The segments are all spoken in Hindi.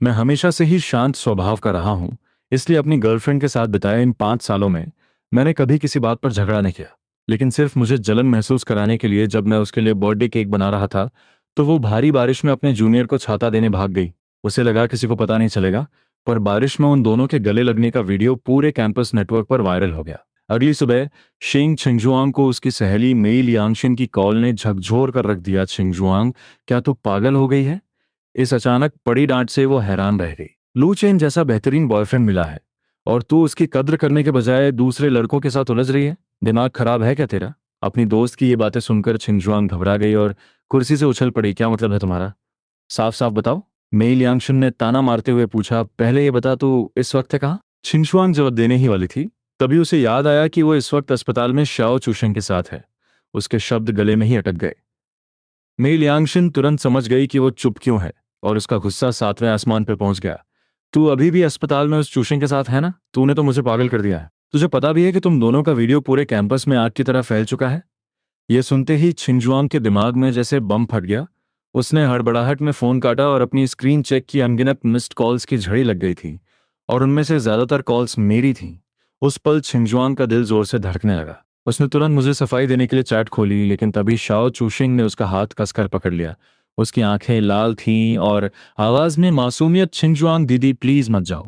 मैं हमेशा से ही शांत स्वभाव का रहा हूँ, इसलिए अपनी गर्लफ्रेंड के साथ बिताए इन 5 सालों में मैंने कभी किसी बात पर झगड़ा नहीं किया। लेकिन सिर्फ मुझे जलन महसूस कराने के लिए जब मैं उसके लिए बर्थडे केक बना रहा था, तो वो भारी बारिश में अपने जूनियर को छाता देने भाग गई। उसे लगा किसी को पता नहीं चलेगा, पर बारिश में उन दोनों के गले लगने का वीडियो पूरे कैंपस नेटवर्क पर वायरल हो गया। अगली सुबह शिंग छिंगजुआंग को उसकी सहेली मेई लियांगशिन की कॉल ने झकझोर कर रख दिया। छिंगजुआंग, क्या तू पागल हो गई है? इस अचानक पड़ी डांट से वो हैरान रह गई। लू चेन जैसा बेहतरीन बॉयफ्रेंड मिला है और तू उसकी कद्र करने के बजाय दूसरे लड़कों के साथ उलझ रही है। दिमाग खराब है क्या तेरा? अपनी दोस्त की ये बातें सुनकर छिंगजुआंग घबरा गई और कुर्सी से उछल पड़ी। क्या मतलब है तुम्हारा? साफ साफ बताओ। मेई लियांगशुन ने ताना मारते हुए पूछा। पहले ये बता, तू इस वक्त है कहाँ? छिंगजुआंग जवाब देने ही वाली थी, तभी उसे याद आया कि वो इस वक्त अस्पताल में शाओ चूशेंग के साथ है। उसके शब्द गले में ही अटक गए। मेई लियांगशिन तुरंत समझ गई कि वो चुप क्यों है और उसका गुस्सा 7वें आसमान पर पहुंच गया। तू अभी भी अस्पताल में उस चूशिंग के साथ है ना? तूने तो मुझे पागल कर दिया है। तुझे पता भी है कि तुम दोनों का वीडियो पूरे कैंपस में आग की तरह फैल चुका है। यह सुनते ही छिंजुआंग के दिमाग में जैसे बम फट गया। उसने हड़बड़ाहट में फोन काटा और अपनी स्क्रीन चेक की। अनगिनत मिस्ड कॉल्स की झड़ी लग गई थी और उनमें से ज्यादातर कॉल्स मेरी थीं। उस पल छिंजुआंग का दिल जोर से धड़कने लगा। उसने तुरंत मुझे सफाई देने के लिए चैट खोली, लेकिन तभी शाओ चूशिंग ने उसका हाथ कसकर पकड़ लिया। उसकी आंखें लाल थीं और आवाज में मासूमियत। छिंजुआंग दीदी, प्लीज मत जाओ।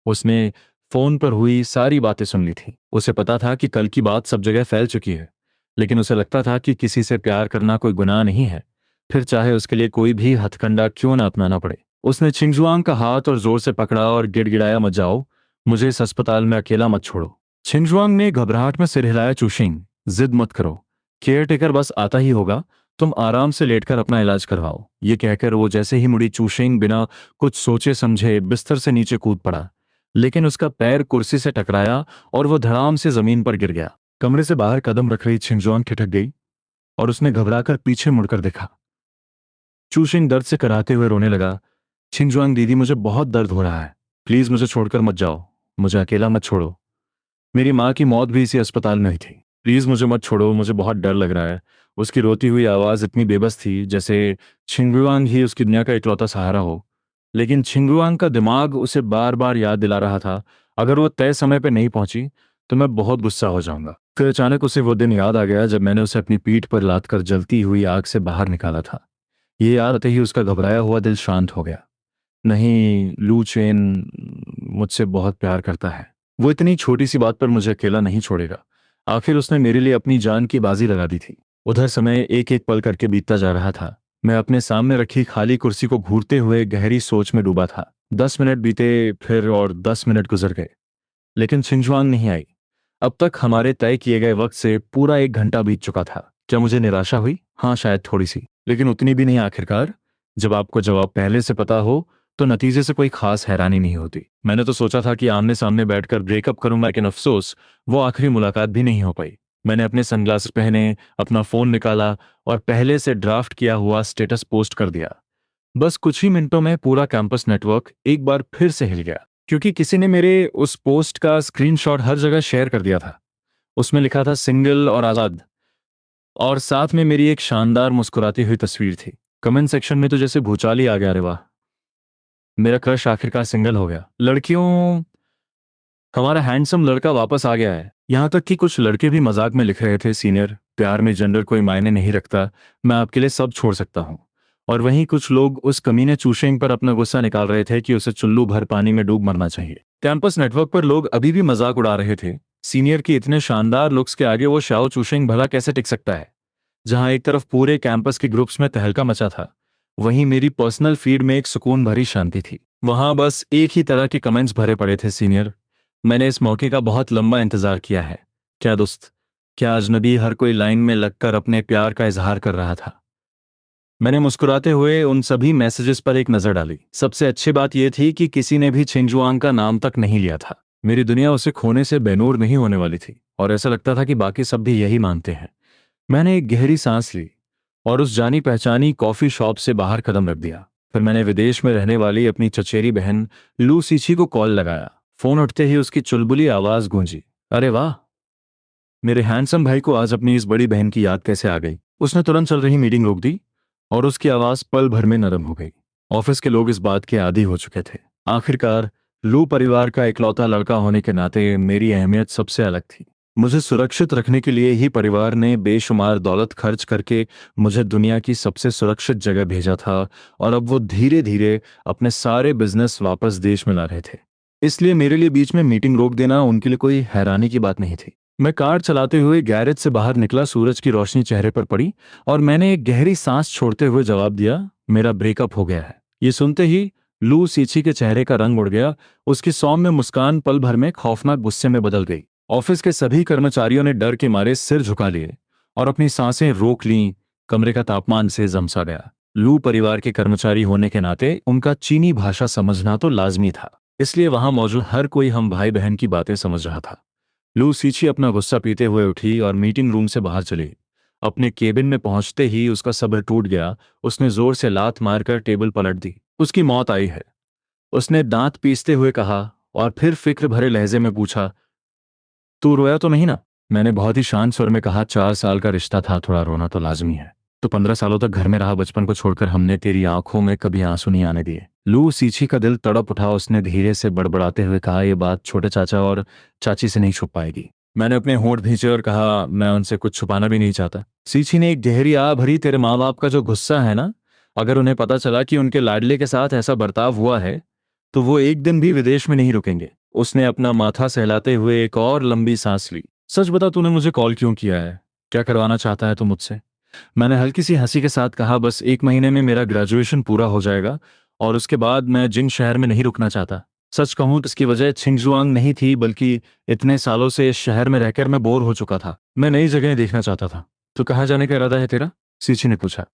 उसने फोन पर हुई सारी बातें सुन ली थी। उसे पता था कि कल की बात सब जगह फैल चुकी है, लेकिन उसे लगता था कि किसी से प्यार करना कोई गुनाह नहीं है, फिर चाहे उसके लिए कोई भी हथकंडा क्यों ना अपनाना पड़े। उसने छिंजुआंग का हाथ और जोर से पकड़ा और गिड़गिड़ाया, मत जाओ, मुझे इस अस्पताल में अकेला मत छोड़ो। छिंजुआंग ने घबराहट में सिर हिलाया। चूशिंग, जिद मत करो, केयर टेकर बस आता ही होगा, तुम आराम से लेटकर अपना इलाज करवाओ। ये कहकर वो जैसे ही मुड़ी, चूशिंग बिना कुछ सोचे समझे बिस्तर से नीचे कूद पड़ा, लेकिन उसका पैर कुर्सी से टकराया और वो धड़ाम से जमीन पर गिर गया। कमरे से बाहर कदम रख रही छिंजुआंग खिठक गई और उसने घबराकर पीछे मुड़कर देखा। चूशिंग दर्द से कराहते हुए रोने लगा। छिंजुआंग दीदी, मुझे बहुत दर्द हो रहा है, प्लीज मुझे छोड़कर मत जाओ, मुझे अकेला मत छोड़ो। मेरी माँ की मौत भी इसी अस्पताल में हुई थी, प्लीज मुझे मत छोड़ो, मुझे बहुत डर लग रहा है। उसकी रोती हुई आवाज इतनी बेबस थी जैसे छिंगुआंग ही उसकी दुनिया का इकलौता सहारा हो। लेकिन छिंगुआंग का दिमाग उसे बार बार याद दिला रहा था, अगर वो तय समय पर नहीं पहुंची तो मैं बहुत गुस्सा हो जाऊंगा। फिर अचानक उसे वो दिन याद आ गया जब मैंने उसे अपनी पीठ पर लाद कर जलती हुई आग से बाहर निकाला था। ये याद आते ही उसका घबराया हुआ दिल शांत हो गया। नहीं, लू चेन मुझसे बहुत प्यार करता है। वो इतनी छोटी सी बात पर मुझे अकेला नहीं छोड़ेगा। आखिर उसने मेरे लिए अपनी जान की बाजी लगा दी थी। उधर समय एक एक पल करके बीतता जा रहा था। मैं अपने सामने रखी खाली कुर्सी को घूरते हुए गहरी सोच में डूबा था। 10 मिनट बीते, फिर और 10 मिनट गुजर गए, लेकिन छिंजुआंग नहीं आई। अब तक हमारे तय किए गए वक्त से पूरा 1 घंटा बीत चुका था। क्या मुझे निराशा हुई? हाँ, शायद थोड़ी सी, लेकिन उतनी भी नहीं। आखिरकार जब आपको जवाब पहले से पता हो तो नतीजे से कोई खास हैरानी नहीं होती। मैंने तो सोचा था कि आमने सामने बैठकर ब्रेकअप करूंगा, लेकिन अफसोस वो आखिरी मुलाकात भी नहीं हो पाई। मैंने अपने सनग्लासेस पहने, अपना फोन निकाला और पहले से ड्राफ्ट किया हुआ स्टेटस पोस्ट कर दिया। बस कुछ ही मिनटों में पूरा कैंपस नेटवर्क एक बार फिर से हिल गया, क्योंकि किसी ने मेरे उस पोस्ट का स्क्रीनशॉट हर जगह शेयर कर दिया था। उसमें लिखा था सिंगल और आजाद, और साथ में मेरी एक शानदार मुस्कुराती हुई तस्वीर थी। कमेंट सेक्शन में तो जैसे भूचाल ही आ गया। अरे वाह, मेरा क्रश आखिरकार सिंगल हो गया। लड़कियों, हमारा हैंडसम लड़का वापस आ गया है। यहाँ तक कि कुछ लड़के भी मजाक में लिख रहे थे, सीनियर, प्यार में जेंडर कोई मायने नहीं रखता, मैं आपके लिए सब छोड़ सकता हूँ। और वहीं कुछ लोग उस कमीने चूशेंग पर अपना गुस्सा निकाल रहे थे कि उसे चुल्लू भर पानी में डूब मरना चाहिए। कैंपस नेटवर्क पर लोग अभी भी मजाक उड़ा रहे थे। सीनियर की इतने शानदार लुक्स के आगे वो शाओ चूशेंग भला कैसे टिक सकता है? जहां एक तरफ पूरे कैंपस के ग्रुप्स में तहलका मचा था, वहीं मेरी पर्सनल फीड में एक सुकून भरी शांति थी। वहां बस एक ही तरह के कमेंट्स भरे पड़े थे, सीनियर, मैंने इस मौके का बहुत लंबा इंतजार किया है। क्या दोस्त, क्या अजनबी? हर कोई लाइन में लगकर अपने प्यार का इजहार कर रहा था। मैंने मुस्कुराते हुए उन सभी मैसेजेस पर एक नजर डाली। सबसे अच्छी बात यह थी कि किसी ने भी छिंजुआंग का नाम तक नहीं लिया था। मेरी दुनिया उसे खोने से बेनूर नहीं होने वाली थी, और ऐसा लगता था कि बाकी सब भी यही मानते हैं। मैंने एक गहरी सांस ली और उस जानी पहचानी कॉफी शॉप से बाहर कदम रख दिया। फिर मैंने विदेश में रहने वाली अपनी चचेरी बहन लू सीछी को कॉल लगाया। फोन उठते ही उसकी चुलबुली आवाज गूंजी, अरे वाह, मेरे हैंडसम भाई को आज अपनी इस बड़ी बहन की याद कैसे आ गई? उसने तुरंत चल रही मीटिंग रोक दी और उसकी आवाज पल भर में नरम हो गई। ऑफिस के लोग इस बात के आदी हो चुके थे। आखिरकार लू परिवार का इकलौता लड़का होने के नाते मेरी अहमियत सबसे अलग थी। मुझे सुरक्षित रखने के लिए ही परिवार ने बेशुमार दौलत खर्च करके मुझे दुनिया की सबसे सुरक्षित जगह भेजा था, और अब वो धीरे धीरे अपने सारे बिजनेस वापस देश में ला रहे थे। इसलिए मेरे लिए बीच में मीटिंग रोक देना उनके लिए कोई हैरानी की बात नहीं थी। मैं कार चलाते हुए गैरेज से बाहर निकला, सूरज की रोशनी चेहरे पर पड़ी और मैंने एक गहरी सांस छोड़ते हुए जवाब दिया, मेरा ब्रेकअप हो गया है। ये सुनते ही लू सीची के चेहरे का रंग उड़ गया। उसकी सौम्य मुस्कान पल भर में खौफनाक गुस्से में बदल गई। ऑफिस के सभी कर्मचारियों ने डर के मारे सिर झुका लिए और अपनी सांसें रोक लीं। कमरे का तापमान से जमसा गया। लू परिवार के कर्मचारी होने के नाते उनका चीनी भाषा समझना तो लाजमी था, इसलिए वहां मौजूद हर कोई हम भाई बहन की बातें समझ रहा था। लू सीची अपना गुस्सा पीते हुए उठी और मीटिंग रूम से बाहर चली। अपने केबिन में पहुंचते ही उसका सब्र टूट गया। उसने जोर से लात मारकर टेबल पलट दी। उसकी मौत आई है, उसने दांत पीसते हुए कहा और फिर फिक्र भरे लहजे में पूछा, तू रोया तो नहीं ना? मैंने बहुत ही शांत स्वर में कहा, 4 साल का रिश्ता था, थोड़ा रोना तो लाजमी है। तो 15 सालों तक घर में रहा, बचपन को छोड़कर हमने तेरी आंखों में कभी आंसू नहीं आने दिए। लू सीछी का दिल तड़प उठा। उसने धीरे से बड़बड़ाते हुए कहा, यह बात छोटे चाचा और चाची से नहीं छुप पाएगी। मैंने अपने होंठ भींचे और कहा, मैं उनसे कुछ छुपाना भी नहीं चाहता। सीछी ने एक गहरी आ भरी, तेरे माँ बाप का जो गुस्सा है ना, अगर उन्हें पता चला कि उनके लाडले के साथ ऐसा बर्ताव हुआ है तो वो एक दिन भी विदेश में नहीं रुकेंगे। उसने अपना माथा सहलाते हुए एक और लंबी सांस ली। सच बता, तूने मुझे कॉल क्यों किया है? क्या करवाना चाहता है तू मुझसे? मैंने हल्की सी हंसी के साथ कहा, बस 1 महीने में मेरा ग्रेजुएशन पूरा हो जाएगा और उसके बाद मैं जिन शहर में नहीं रुकना चाहता। सच कहूं तो इसकी वजह छिंगजुआंग नहीं थी, बल्कि इतने सालों से इस शहर में रहकर मैं बोर हो चुका था। मैं नई जगह देखना चाहता था। तो कहाँ जाने का इरादा है तेरा? सीची ने पूछा।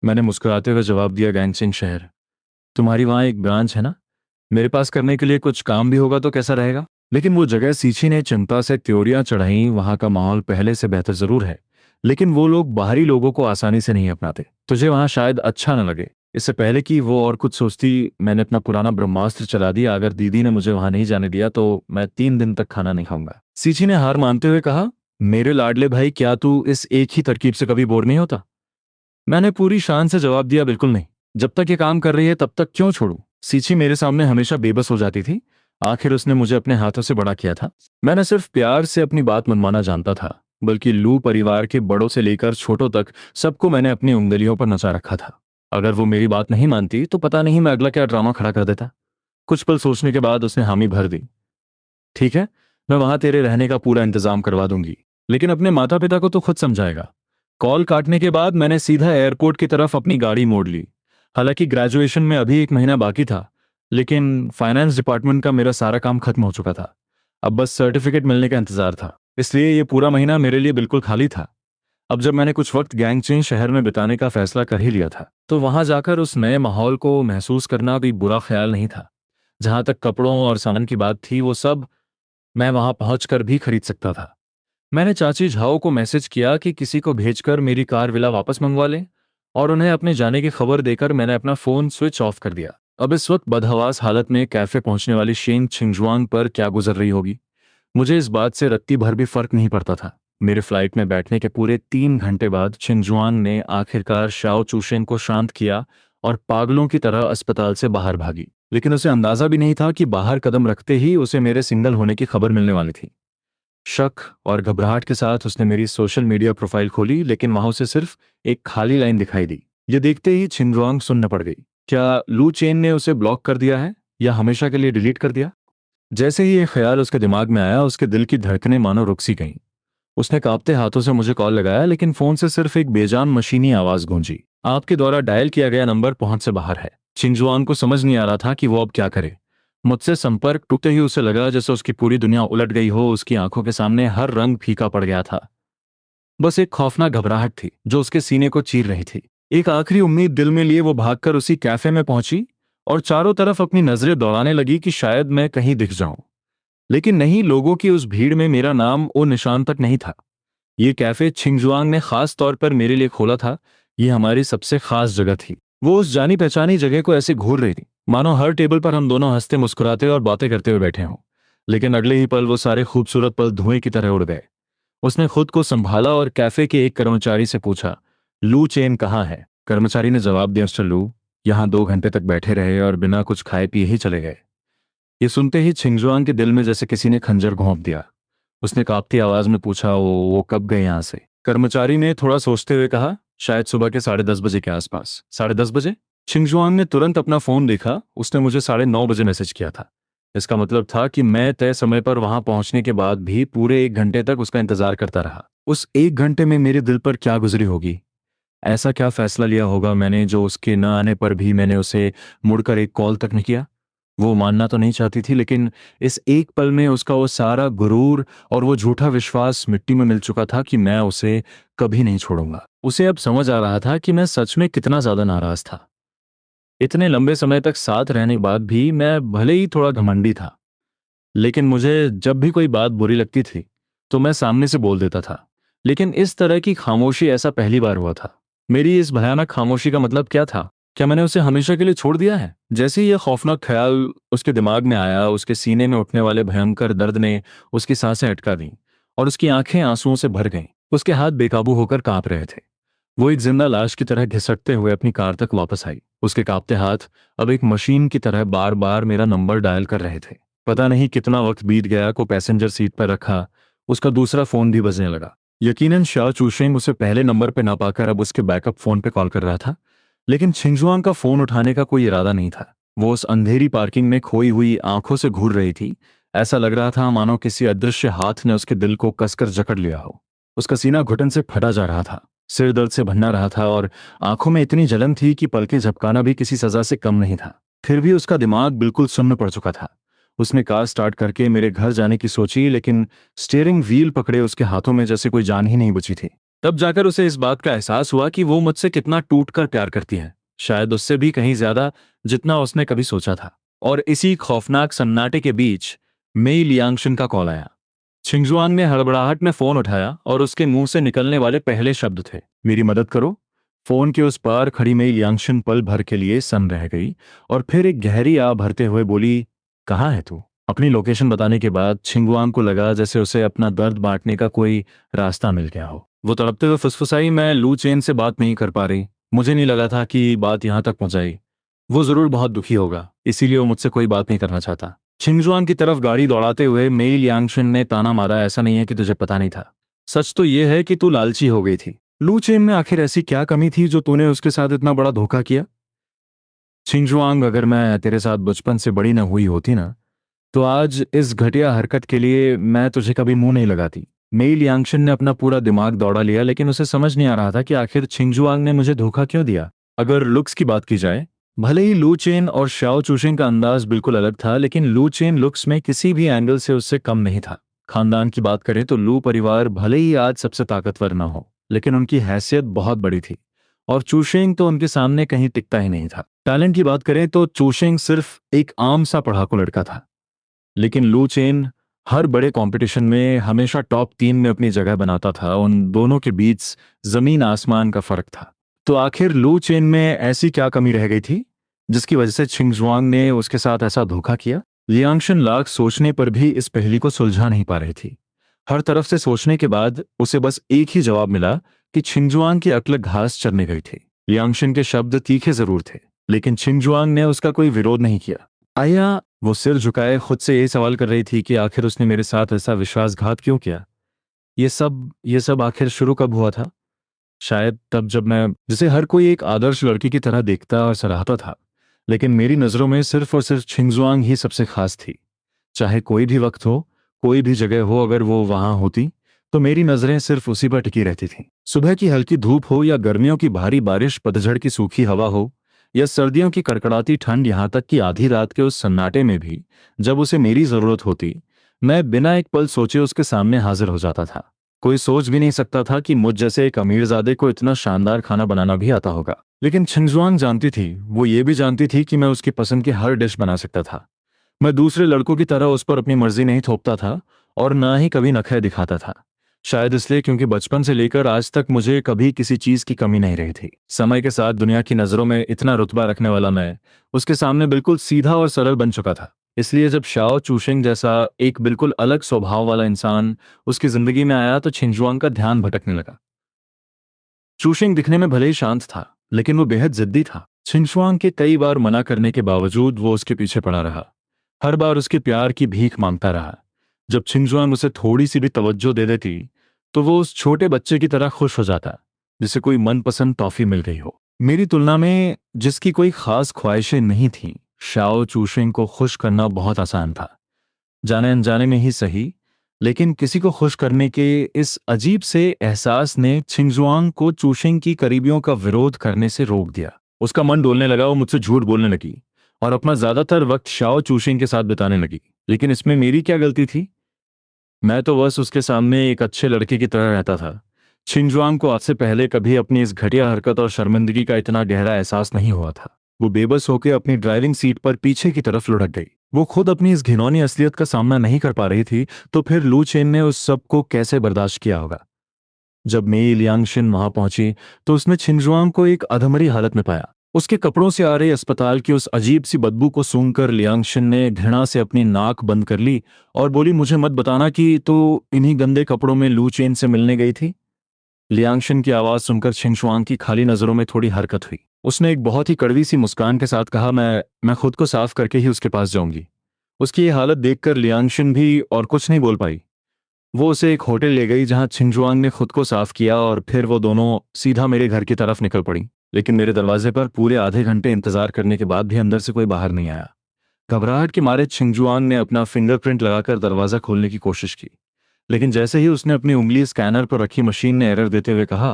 मैंने मुस्कुराते हुए जवाब दिया, गैंगसिंग शहर। तुम्हारी वहाँ एक ब्रांच है ना? मेरे पास करने के लिए कुछ काम भी होगा तो कैसा रहेगा? लेकिन वो जगह, सीछी ने चिंता से त्योरियां चढ़ाई, वहां का माहौल पहले से बेहतर जरूर है, लेकिन वो लोग बाहरी लोगों को आसानी से नहीं अपनाते। तुझे वहां शायद अच्छा न लगे। इससे पहले कि वो और कुछ सोचती, मैंने अपना पुराना ब्रह्मास्त्र चला दिया। अगर दीदी ने मुझे वहां नहीं जाने दिया तो मैं 3 दिन तक खाना नहीं खाऊंगा। सीछी ने हार मानते हुए कहा, मेरे लाडले भाई, क्या तू इस एक ही तरकीब से कभी बोर नहीं होता? मैंने पूरी शान से जवाब दिया, बिल्कुल नहीं। जब तक ये काम कर रही है तब तक क्यों छोड़ूं? सीची मेरे सामने हमेशा बेबस हो जाती थी। आखिर उसने मुझे अपने हाथों से बड़ा किया था। मैंने सिर्फ प्यार से अपनी बात मनवाना जानता था, बल्कि लू परिवार के बड़ों से लेकर छोटों तक सबको मैंने अपनी उंगलियों पर नचा रखा था। अगर वो मेरी बात नहीं मानती तो पता नहीं मैं अगला क्या ड्रामा खड़ा कर देता। कुछ पल सोचने के बाद उसने हामी भर दी। ठीक है, मैं वहां तेरे रहने का पूरा इंतजाम करवा दूंगी, लेकिन अपने माता पिता को तो खुद समझाएगा। कॉल काटने के बाद मैंने सीधा एयरपोर्ट की तरफ अपनी गाड़ी मोड़ ली। हालांकि ग्रेजुएशन में अभी 1 महीना बाकी था, लेकिन फाइनेंस डिपार्टमेंट का मेरा सारा काम खत्म हो चुका था। अब बस सर्टिफिकेट मिलने का इंतजार था, इसलिए ये पूरा महीना मेरे लिए बिल्कुल खाली था। अब जब मैंने कुछ वक्त गैंगचेन शहर में बिताने का फैसला कर ही लिया था, तो वहां जाकर उस नए माहौल को महसूस करना भी बुरा ख्याल नहीं था। जहां तक कपड़ों और सामान की बात थी, वो सब मैं वहां पहुंचकर भी खरीद सकता था। मैंने चाची झाओ को मैसेज किया कि किसी को भेजकर मेरी कार विला वापस मंगवा लें, और उन्हें अपने जाने की खबर देकर मैंने अपना फोन स्विच ऑफ कर दिया। अब इस वक्त बदहवास हालत में कैफे पहुंचने वाली शेन छिंगजुआंग पर क्या गुजर रही होगी, मुझे इस बात से रत्ती भर भी फर्क नहीं पड़ता था। मेरे फ्लाइट में बैठने के पूरे 3 घंटे बाद छिंगजुआंग ने आखिरकार शाओ चूशेन को शांत किया और पागलों की तरह अस्पताल से बाहर भागी। लेकिन उसे अंदाजा भी नहीं था कि बाहर कदम रखते ही उसे मेरे सिंगल होने की खबर मिलने वाली थी। शक और घबराहट के साथ उसने मेरी सोशल मीडिया प्रोफाइल खोली, लेकिन वहां उसे सिर्फ एक खाली लाइन दिखाई दी। ये देखते ही छिंगजुआंग सुन्न पड़ गई। क्या लू चेन ने उसे ब्लॉक कर दिया है या हमेशा के लिए डिलीट कर दिया? जैसे ही ये ख्याल उसके दिमाग में आया, उसके दिल की धड़कनें मानो रुक सी गईं। उसने कांपते हाथों से मुझे कॉल लगाया, लेकिन फोन से सिर्फ एक बेजान मशीनी आवाज गूंजी, आपके द्वारा डायल किया गया नंबर पहुंच से बाहर है। छिंगजुआंग को समझ नहीं आ रहा था कि वो अब क्या करे। मुझसे संपर्क टूटते ही उसे लगा जैसे उसकी पूरी दुनिया उलट गई हो। उसकी आंखों के सामने हर रंग फीका पड़ गया था। बस एक खौफनाक घबराहट थी जो उसके सीने को चीर रही थी। एक आखिरी उम्मीद दिल में लिए वो भागकर उसी कैफे में पहुंची और चारों तरफ अपनी नजरें दौड़ाने लगी कि शायद मैं कहीं दिख जाऊं। लेकिन नहीं, लोगों की उस भीड़ में मेरा नाम ओ निशान तक नहीं था। ये कैफे छिंगजुआंग ने खास तौर पर मेरे लिए खोला था। ये हमारी सबसे खास जगह थी। वो उस जानी पहचानी जगह को ऐसे घूर रही थी मानो हर टेबल पर हम दोनों हंसते मुस्कुराते और बातें करते हुए बैठे हों। लेकिन अगले ही पल वो सारे खूबसूरत पल धुएं की तरह उड़ गए। उसने खुद को संभाला और कैफे के एक कर्मचारी से पूछा, लू चेन कहाँ है? कर्मचारी ने जवाब दिया, मिस्टर लू, यहाँ 2 घंटे तक बैठे रहे और बिना कुछ खाए पिए ही चले गए। ये सुनते ही छिंगजुआंग के दिल में जैसे किसी ने खंजर घोंप दिया। उसने कांपती आवाज में पूछा, वो कब गए यहाँ से? कर्मचारी ने थोड़ा सोचते हुए कहा, शायद सुबह के 10:30 बजे के आसपास। 10:30 बजे? छिंगजुआंग ने तुरंत अपना फोन देखा। उसने मुझे 9:30 बजे मैसेज किया था। इसका मतलब था कि मैं तय समय पर वहां पहुंचने के बाद भी पूरे 1 घंटे तक उसका इंतजार करता रहा। उस 1 घंटे में मेरे दिल पर क्या गुजरी होगी? ऐसा क्या फैसला लिया होगा मैंने जो उसके न आने पर भी मैंने उसे मुड़कर एक कॉल तक नहीं किया? वो मानना तो नहीं चाहती थी, लेकिन इस एक पल में उसका वो सारा गुरूर और वो झूठा विश्वास मिट्टी में मिल चुका था कि मैं उसे कभी नहीं छोड़ूंगा। उसे अब समझ आ रहा था कि मैं सच में कितना ज्यादा नाराज था। इतने लंबे समय तक साथ रहने के बाद भी मैं भले ही थोड़ा घमंडी था, लेकिन मुझे जब भी कोई बात बुरी लगती थी तो मैं सामने से बोल देता था। लेकिन इस तरह की खामोशी ऐसा पहली बार हुआ था। मेरी इस भयानक खामोशी का मतलब क्या था? क्या मैंने उसे हमेशा के लिए छोड़ दिया है? जैसे ही यह खौफनाक ख्याल उसके दिमाग में आया, उसके सीने में उठने वाले भयंकर दर्द ने उसकी सांसें अटका दी और उसकी आंखें आंसुओं से भर गईं। उसके हाथ बेकाबू होकर कांप रहे थे। वो एक जिंदा लाश की तरह घिसटते हुए अपनी कार तक वापस आई। उसके कांपते हाथ अब एक मशीन की तरह बार बार मेरा नंबर डायल कर रहे थे। पता नहीं कितना वक्त बीत गया को पैसेंजर सीट पर रखा, उसका दूसरा फोन भी बजने लगा। यकीनन शाओ चूशेंग उसे पहले नंबर पे ना पाकर अब उसके बैकअप फोन पे कॉल कर रहा था। लेकिन छिंगजुआंग का फोन उठाने का कोई इरादा नहीं था। वो उस अंधेरी पार्किंग में खोई हुई आंखों से घूर रही थी। ऐसा लग रहा था मानो किसी अदृश्य हाथ ने उसके दिल को कसकर जकड़ लिया हो। उसका सीना घुटन से फटा जा रहा था, सिर दर्द से भन्ना रहा था और आंखों में इतनी जलन थी कि पलकें झपकाना भी किसी सजा से कम नहीं था। फिर भी उसका दिमाग बिल्कुल सुन्न पड़ चुका था। उसने कार स्टार्ट करके मेरे घर जाने की सोची, लेकिन स्टीयरिंग व्हील पकड़े उसके हाथों में जैसे कोई जान ही नहीं बची थी। तब जाकर उसे इस बात का एहसास हुआ कि वो मुझसे कितना टूटकर प्यार करती है, शायद उससे भी कहीं ज्यादा जितना उसने कभी सोचा था। और इसी खौफनाक सन्नाटे के बीच मेई लियांगशन का कॉल आया। छिंगजुआंग ने हड़बड़ाहट में फोन उठाया और उसके मुंह से निकलने वाले पहले शब्द थे, मेरी मदद करो। फोन के उस पार खड़ी मेई लियांगशन पल भर के लिए सन्न रह गई और फिर एक गहरी आह भरते हुए बोली, कहाँ है तू? अपनी लोकेशन बताने के बाद छिंगुआंग को लगा जैसे उसे अपना दर्द बांटने का कोई रास्ता मिल गया हो। वो तड़पते हुए फुसफुसाई, मैं लू चेन से बात नहीं कर पा रही। मुझे नहीं लगा था कि बात यहाँ तक पहुंचाई। वो जरूर बहुत दुखी होगा, इसीलिए वो मुझसे कोई बात नहीं करना चाहता। छिंगजुआन की तरफ गाड़ी दौड़ाते हुए मेई लियांगशन ने ताना मारा, ऐसा नहीं है कि तुझे पता नहीं था। सच तो ये है कि तू लालची हो गई थी। लू चेन में आखिर ऐसी क्या कमी थी जो तूने उसके साथ इतना बड़ा धोखा किया? छिंगजुआंग, अगर मैं तेरे साथ बचपन से बड़ी न हुई होती ना, तो आज इस घटिया हरकत के लिए मैं तुझे कभी मुंह नहीं लगाती। मेई लियांगशन ने अपना पूरा दिमाग दौड़ा लिया, लेकिन उसे समझ नहीं आ रहा था कि आखिर छिंगजुआंग ने मुझे धोखा क्यों दिया। अगर लुक्स की बात की जाए, भले ही लू चेन और शाओ चूशिंग का अंदाज बिल्कुल अलग था, लेकिन लू चेन लुक्स में किसी भी एंगल से उससे कम नहीं था। खानदान की बात करें तो लू परिवार भले ही आज सबसे ताकतवर ना हो, लेकिन उनकी हैसियत बहुत बड़ी थी और चूशिंग तो उनके सामने कहीं टिकता ही नहीं था। टैलेंट की बात करें तो चूशिंग सिर्फ एक आम सा पढ़ाकू लड़का था, लेकिन लू चेन हर बड़े कंपटीशन में हमेशा टॉप 3 में अपनी जगह बनाता था। उन दोनों के बीच जमीन आसमान का फर्क था। तो आखिर लू चेन में ऐसी क्या कमी रह गई थी जिसकी वजह से छिंगजुआंग ने उसके साथ ऐसा धोखा किया? लियांगशन लाख सोचने पर भी इस पहेली को सुलझा नहीं पा रही थी। हर तरफ से सोचने के बाद उसे बस एक ही जवाब मिला कि छिंगजुआंग की अक्ल घास चरने गई थी। लियांगशन के शब्द तीखे जरूर थे, लेकिन छिंगजुआंग ने उसका कोई विरोध नहीं किया। आया, वो सिर झुकाए खुद से ये सवाल कर रही थी कि आखिर उसने मेरे साथ ऐसा विश्वासघात क्यों किया? ये सब आखिर शुरू कब हुआ था? शायद तब जब मैं जिसे हर कोई एक आदर्श लड़की की तरह देखता और सराहता था, लेकिन मेरी नजरों में सिर्फ और सिर्फ छिंगजुआंग ही सबसे खास थी। चाहे कोई भी वक्त हो, कोई भी जगह हो, अगर वो वहां होती तो मेरी नजरें सिर्फ उसी पर टिकी रहती थीं। सुबह की हल्की धूप हो या गर्मियों की भारी बारिश, पतझड़ की सूखी हवा हो या सर्दियों की कड़कड़ाती ठंड, यहाँ तक कि आधी रात के उस सन्नाटे में भी जब उसे मेरी जरूरत होती, मैं बिना एक पल सोचे उसके सामने हाजिर हो जाता था। कोई सोच भी नहीं सकता था कि मुझ जैसे एक अमीरजादे को इतना शानदार खाना बनाना भी आता होगा। लेकिन छिंगजुआंग जानती थी, वो ये भी जानती थी कि मैं उसकी पसंद की हर डिश बना सकता था। मैं दूसरे लड़कों की तरह उस पर अपनी मर्जी नहीं थोपता था और ना ही कभी नखरे दिखाता था। शायद इसलिए क्योंकि बचपन से लेकर आज तक मुझे कभी किसी चीज की कमी नहीं रही थी। समय के साथ दुनिया की नजरों में इतना रुतबा रखने वाला मैं उसके सामने बिल्कुल सीधा और सरल बन चुका था। इसलिए जब शाओ चूशिंग जैसा एक बिल्कुल अलग स्वभाव वाला इंसान उसकी जिंदगी में आया तो छिंजुआंग का ध्यान भटकने लगा। चूशिंग दिखने में भले ही शांत था, लेकिन वो बेहद जिद्दी था। छिंगशुआंग के कई बार मना करने के बावजूद वो उसके पीछे पड़ा रहा। हर बार उसके प्यार की भीख मांगता रहा। जब छिंगशुआंग उसे थोड़ी सी भी तवज्जो दे देती तो वो उस छोटे बच्चे की तरह खुश हो जाता, जिसे कोई मनपसंद टॉफी मिल गई हो। मेरी तुलना में जिसकी कोई खास ख्वाहिशें नहीं थीं, शाओ चूशेंग को खुश करना बहुत आसान था। जाने अनजाने में ही सही, लेकिन किसी को खुश करने के इस अजीब से एहसास ने छिंगजुआंग को चूशेंग की करीबियों का विरोध करने से रोक दिया। उसका मन डोलने लगा, वो मुझसे झूठ बोलने लगी और अपना ज्यादातर वक्त शाओ चूशेंग के साथ बिताने लगी। लेकिन इसमें मेरी क्या गलती थी? मैं तो बस उसके सामने एक अच्छे लड़के की तरह रहता था। छिंगजुआंग को आज से पहले कभी अपनी इस घटिया हरकत और शर्मिंदगी का इतना गहरा एहसास नहीं हुआ था। वो बेबस होकर अपनी ड्राइविंग सीट पर पीछे की तरफ लुढ़क गई। वो खुद अपनी इस घिनौनी असलियत का सामना नहीं कर पा रही थी, तो फिर लू चेन ने उस सब को कैसे बर्दाश्त किया होगा? जब मेई लियांगशिन वहां पहुंची तो उसने छिंगजुआंग को एक अधमरी हालत में पाया। उसके कपड़ों से आ रही अस्पताल की उस अजीब सी बदबू को सूंघकर लियांगशिन ने घृणा से अपनी नाक बंद कर ली और बोली, मुझे मत बताना कि तो इन्हीं गंदे कपड़ों में लू चेन से मिलने गई थी। लियांगशिन की आवाज सुनकर छिंगशुआंग की खाली नजरों में थोड़ी हरकत हुई। उसने एक बहुत ही कड़वी सी मुस्कान के साथ कहा, मैं खुद को साफ करके ही उसके पास जाऊंगी। उसकी ये हालत देखकर लियांगशिन भी और कुछ नहीं बोल पाई। वो उसे एक होटल ले गई जहां छिंगजुआंग ने खुद को साफ किया और फिर वो दोनों सीधा मेरे घर की तरफ निकल पड़ी। लेकिन मेरे दरवाजे पर पूरे आधे घंटे इंतजार करने के बाद भी अंदर से कोई बाहर नहीं आया। घबराहट के मारे छिंगजुआंग ने अपना फिंगरप्रिंट लगाकर दरवाजा खोलने की कोशिश की, लेकिन जैसे ही उसने अपनी उंगली स्कैनर पर रखी, मशीन ने एरर देते हुए कहा,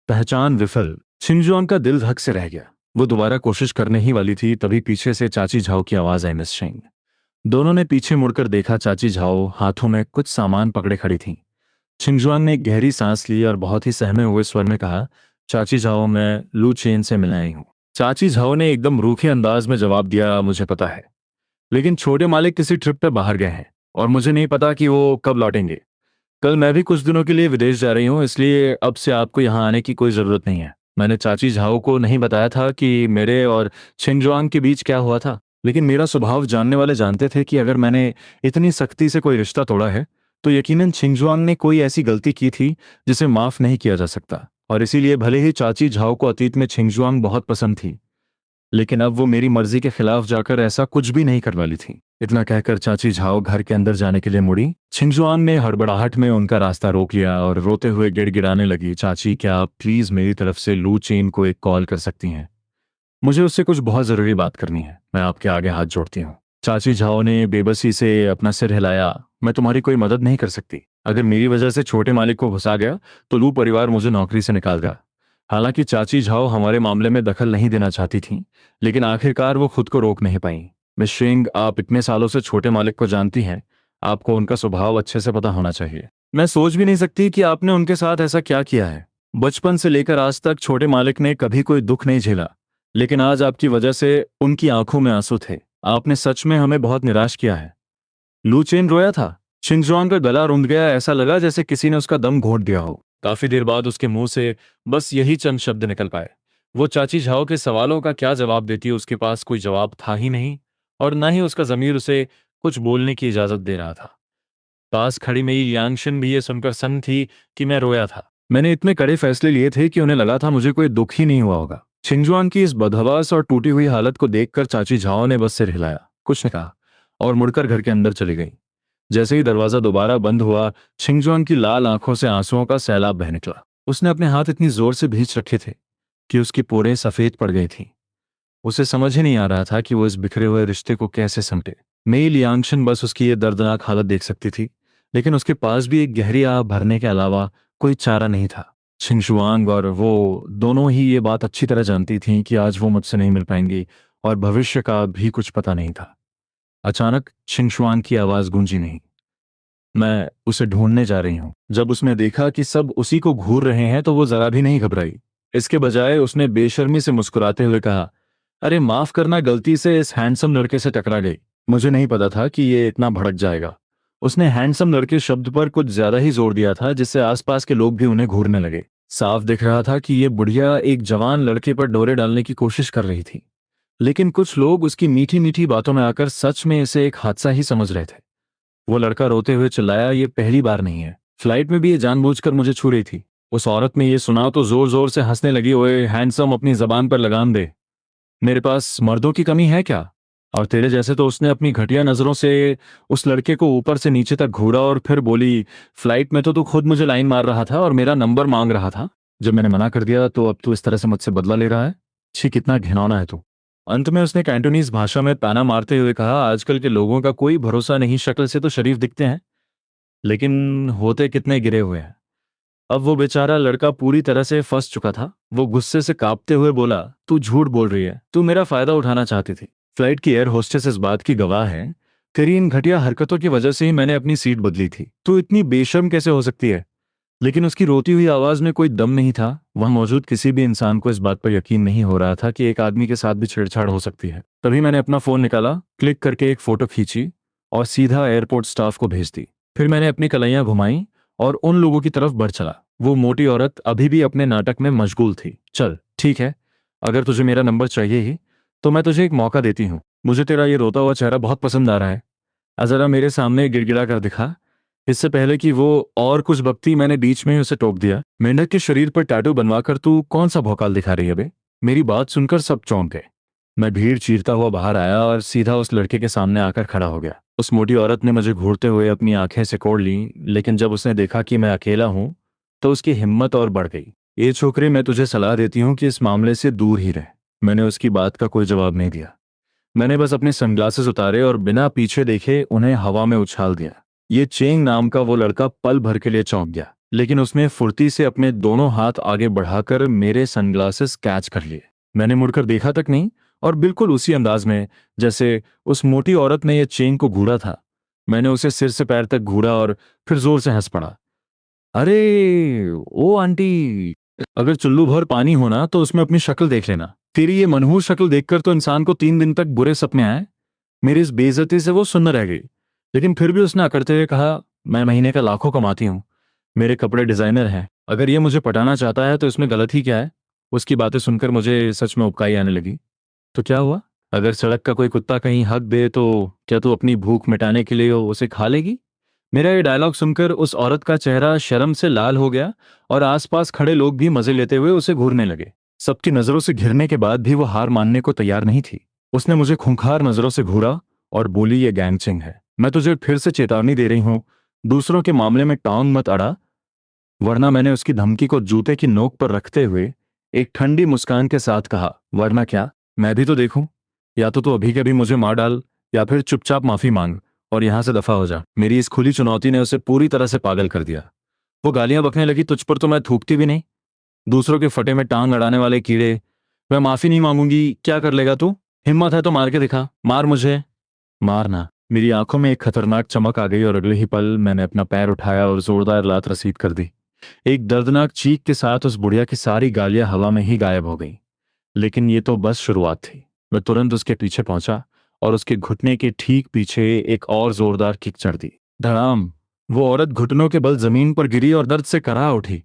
पहचान विफल। छिंगजुआंग का दिल धक से रह गया। वो दोबारा कोशिश करने ही वाली थी, तभी पीछे से चाची झाओ की आवाज आई, मिस शेंग। दोनों ने पीछे मुड़कर देखा। चाची झाओ हाथों में कुछ सामान पकड़े खड़ी थीं। छिंगजुआंग ने एक गहरी सांस ली और बहुत ही सहमे हुए स्वर में कहा, चाची झाओ, मैं लू चेन से मिलने आई हूं। चाची झाओ ने एकदम रूखे अंदाज में जवाब दिया, मुझे पता है, लेकिन छोटे मालिक किसी ट्रिप पे बाहर गए हैं और मुझे नहीं पता कि वो कब लौटेंगे। कल मैं भी कुछ दिनों के लिए विदेश जा रही हूँ, इसलिए अब से आपको यहाँ आने की कोई ज़रूरत नहीं है। मैंने चाची झाओ को नहीं बताया था कि मेरे और छिंगजुआंग के बीच क्या हुआ था, लेकिन मेरा स्वभाव जानने वाले जानते थे कि अगर मैंने इतनी सख्ती से कोई रिश्ता तोड़ा है तो यकीनन छिंगजुआंग ने कोई ऐसी गलती की थी जिसे माफ़ नहीं किया जा सकता। और इसीलिए भले ही चाची झाओ को अतीत में छिंगजुआंग बहुत पसंद थी, लेकिन अब वो मेरी मर्जी के खिलाफ जाकर ऐसा कुछ भी नहीं करने वाली थी। इतना कहकर चाची झाओ घर के अंदर जाने के लिए मुड़ी। छिंगजुआन ने हड़बड़ाहट में उनका रास्ता रोक लिया और रोते हुए गिड़गिड़ाने लगी, चाची, क्या आप प्लीज मेरी तरफ से लू चेन को एक कॉल कर सकती हैं? मुझे उससे कुछ बहुत जरूरी बात करनी है। मैं आपके आगे हाथ जोड़ती हूँ। चाची झाओ ने बेबसी से अपना सिर हिलाया, मैं तुम्हारी कोई मदद नहीं कर सकती। अगर मेरी वजह से छोटे मालिक को घुसा गया तो लू परिवार मुझे नौकरी से निकाल देगा। हालांकि चाची झाओ हमारे मामले में दखल नहीं देना चाहती थी, लेकिन आखिरकार वो खुद को रोक नहीं पाई। मिस श्रिंग, आप इतने सालों से छोटे मालिक को जानती हैं, आपको उनका स्वभाव अच्छे से पता होना चाहिए। मैं सोच भी नहीं सकती कि आपने उनके साथ ऐसा क्या किया है। बचपन से लेकर आज तक छोटे मालिक ने कभी कोई दुख नहीं झेला, लेकिन आज आपकी वजह से उनकी आंखों में आंसू थे। आपने सच में हमें बहुत निराश किया है। लू चेन रोया था। शिंगजुआन का गला रुंध गया, ऐसा लगा जैसे किसी ने उसका दम घोंट दिया हो। काफी देर बाद उसके मुंह से बस यही चंद शब्द निकल पाए। वो चाची झाओ के सवालों का क्या जवाब देती, उसके पास कोई जवाब था ही नहीं, और न ही उसका जमीर उसे कुछ बोलने की इजाजत दे रहा था। पास खड़ी मेरी यांगशिन भी ये सुनकर सन्न थी कि मैं रोया था। मैंने इतने कड़े फैसले लिए थे कि उन्हें लगा था मुझे कोई दुख ही नहीं हुआ होगा। छिंगजुआन की इस बदहवास और टूटी हुई हालत को देखकर चाची झाओ ने बस सिर हिलाया, कुछ नहीं कहा, और मुड़कर घर के अंदर चली गई। जैसे ही दरवाजा दोबारा बंद हुआ, छिंगजुआन की लाल आंखों से आंसुओं का सैलाब बह निकला। उसने अपने हाथ इतनी जोर से भींच रखे थे कि उसकी पोरें सफेद पड़ गई थी। उसे समझ ही नहीं आ रहा था कि वो इस बिखरे हुए रिश्ते को कैसे समेटे। मेई लियांगशन बस उसकी ये दर्दनाक हालत देख सकती थी, लेकिन उसके पास भी एक गहरी आह भरने के अलावा कोई चारा नहीं था। छिंगशुआंग और वो दोनों ही ये बात अच्छी तरह जानती थीं कि आज वो मुझसे नहीं मिल पाएंगी और भविष्य का भी कुछ पता नहीं था। अचानक छिंगशुआंग की आवाज गूंजी, नहीं, मैं उसे ढूंढने जा रही हूँ। जब उसने देखा कि सब उसी को घूर रहे हैं तो वो जरा भी नहीं घबराई। इसके बजाय उसने बेशर्मी से मुस्कुराते हुए कहा, अरे माफ करना, गलती से इस हैंडसम लड़के से टकरा गई। मुझे नहीं पता था कि ये इतना भड़क जाएगा। उसने हैंडसम लड़के शब्द पर कुछ ज्यादा ही जोर दिया था, जिससे आसपास के लोग भी उन्हें घूरने लगे। साफ दिख रहा था कि ये बुढ़िया एक जवान लड़के पर डोरे डालने की कोशिश कर रही थी, लेकिन कुछ लोग उसकी मीठी मीठी बातों में आकर सच में इसे एक हादसा ही समझ रहे थे। वो लड़का रोते हुए चिल्लाया, ये पहली बार नहीं है, फ्लाइट में भी ये जानबूझकर मुझे छू रही थी। उस औरत ने ये सुना तो जोर जोर से हंसने लगी, ओए हैंडसम, अपनी जबान पर लगाम दे। मेरे पास मर्दों की कमी है क्या? और तेरे जैसे तो उसने अपनी घटिया नजरों से उस लड़के को ऊपर से नीचे तक घूरा और फिर बोली, फ्लाइट में तो तू खुद मुझे लाइन मार रहा था और मेरा नंबर मांग रहा था। जब मैंने मना कर दिया तो अब तू इस तरह से मुझसे बदला ले रहा है। छी, कितना घिनौना है तू। अंत में उसने कैंटोनीज भाषा में ताना मारते हुए कहा, आजकल के लोगों का कोई भरोसा नहीं, शक्ल से तो शरीफ दिखते हैं लेकिन होते कितने गिरे हुए हैं। अब वो बेचारा लड़का पूरी तरह से फंस चुका था। वो गुस्से से कांपते हुए बोला, तू झूठ बोल रही है, तू मेरा फायदा उठाना चाहती थी। फ्लाइट की एयर होस्टेस इस बात की गवाह है, तेरी इन घटिया हरकतों की वजह से ही मैंने अपनी सीट बदली थी। तू इतनी बेशर्म कैसे हो सकती है? लेकिन उसकी रोती हुई आवाज में कोई दम नहीं था। वहां मौजूद किसी भी इंसान को इस बात पर यकीन नहीं हो रहा था कि एक आदमी के साथ भी छेड़छाड़ हो सकती है। तभी मैंने अपना फोन निकाला, क्लिक करके एक फोटो खींची और सीधा एयरपोर्ट स्टाफ को भेज दी। फिर मैंने अपनी कलाइयां घुमाई और उन लोगों की तरफ बढ़ चला। वो मोटी औरत अभी भी अपने नाटक में मशगूल थी। चल ठीक है, अगर तुझे मेरा नंबर चाहिए ही तो मैं तुझे एक मौका देती हूँ। मुझे तेरा ये रोता हुआ चेहरा बहुत पसंद आ रहा है। जरा मेरे सामने गिड़गिड़ा कर दिखा। इससे पहले कि वो और कुछ बकती, मैंने बीच में ही उसे टोक दिया, मेंढक के शरीर पर टैटू बनवाकर तू कौन सा भौकाल दिखा रही है बे? मेरी बात सुनकर सब चौंक गए। मैं भीड़ चीरता हुआ बाहर आया और सीधा उस लड़के के सामने आकर खड़ा हो गया। उस मोटी औरत ने मुझे घूरते हुए अपनी आंखें सिकोड़ ली, लेकिन जब उसने देखा कि मैं अकेला हूं तो उसकी हिम्मत और बढ़ गई। ये छोकरे, मैं तुझे सलाह देती हूँ कि इस मामले से दूर ही रह। मैंने उसकी बात का कोई जवाब नहीं दिया। मैंने बस अपने सनग्लासेस उतारे और बिना पीछे देखे उन्हें हवा में उछाल दिया। ये चेंग नाम का वो लड़का पल भर के लिए चौंक गया, लेकिन उसने फुर्ती से अपने दोनों हाथ आगे बढ़ाकर मेरे सनग्लासेस कैच कर लिए। मैंने मुड़कर देखा तक नहीं और बिल्कुल उसी अंदाज में जैसे उस मोटी औरत ने ये चेंग को घूरा था, मैंने उसे सिर से पैर तक घूरा और फिर जोर से हंस पड़ा। अरे ओ आंटी, अगर चुल्लू भर पानी होना तो उसमें अपनी शक्ल देख लेना। तेरी ये मनहूस शक्ल देखकर तो इंसान को 3 दिन तक बुरे सपने आए। मेरी इस बेइज्जती से वो सुन्न रह गई, लेकिन फिर भी उसने अकड़ते हुए कहा, मैं महीने का लाखों कमाती हूँ, मेरे कपड़े डिजाइनर हैं, अगर ये मुझे पटाना चाहता है तो इसमें गलत ही क्या है? उसकी बातें सुनकर मुझे सच में उबकाई आने लगी। तो क्या हुआ? अगर सड़क का कोई कुत्ता कहीं हक दे तो क्या तू अपनी भूख मिटाने के लिए उसे खा लेगी? मेरा ये डायलॉग सुनकर उस औरत का चेहरा शर्म से लाल हो गया और आसपास खड़े लोग भी मजे लेते हुए उसे घूरने लगे। सबकी नजरों से घिरने के बाद भी वो हार मानने को तैयार नहीं थी। उसने मुझे खूंखार नजरों से घूरा और बोली, ये गैंगचिंग है। मैं तुझे फिर से चेतावनी दे रही हूँ, दूसरों के मामले में टांग मत अड़ा, वरना। मैंने उसकी धमकी को जूते की नोक पर रखते हुए एक ठंडी मुस्कान के साथ कहा, वरना क्या? मैं भी तो देखूं। या तो तू अभी के अभी मुझे मार डाल या फिर चुपचाप माफी मांग और यहां से दफा हो जा। मेरी इस खुली चुनौती ने उसे पूरी तरह से पागल कर दिया। वो गालियां बकने लगी, तुझ पर तो मैं थूकती भी नहीं, दूसरों के फटे में टांग अड़ाने वाले कीड़े। मैं माफी नहीं मांगूंगी, क्या कर लेगा तू? हिम्मत है तो मार के दिखा, मार मुझे। मारना। मेरी आंखों में एक खतरनाक चमक आ गई और अगले ही पल मैंने अपना पैर उठाया और जोरदार लात रसीद कर दी। एक दर्दनाक चीख के साथ उस बुढ़िया की सारी गालियां हवा में ही गायब हो गई। लेकिन ये तो बस शुरुआत थी। मैं तुरंत उसके पीछे पहुंचा और उसके घुटने के ठीक पीछे एक और जोरदार किक चढ़ दी। धड़ाम। वो औरत घुटनों के बल जमीन पर गिरी और दर्द से कराह उठी।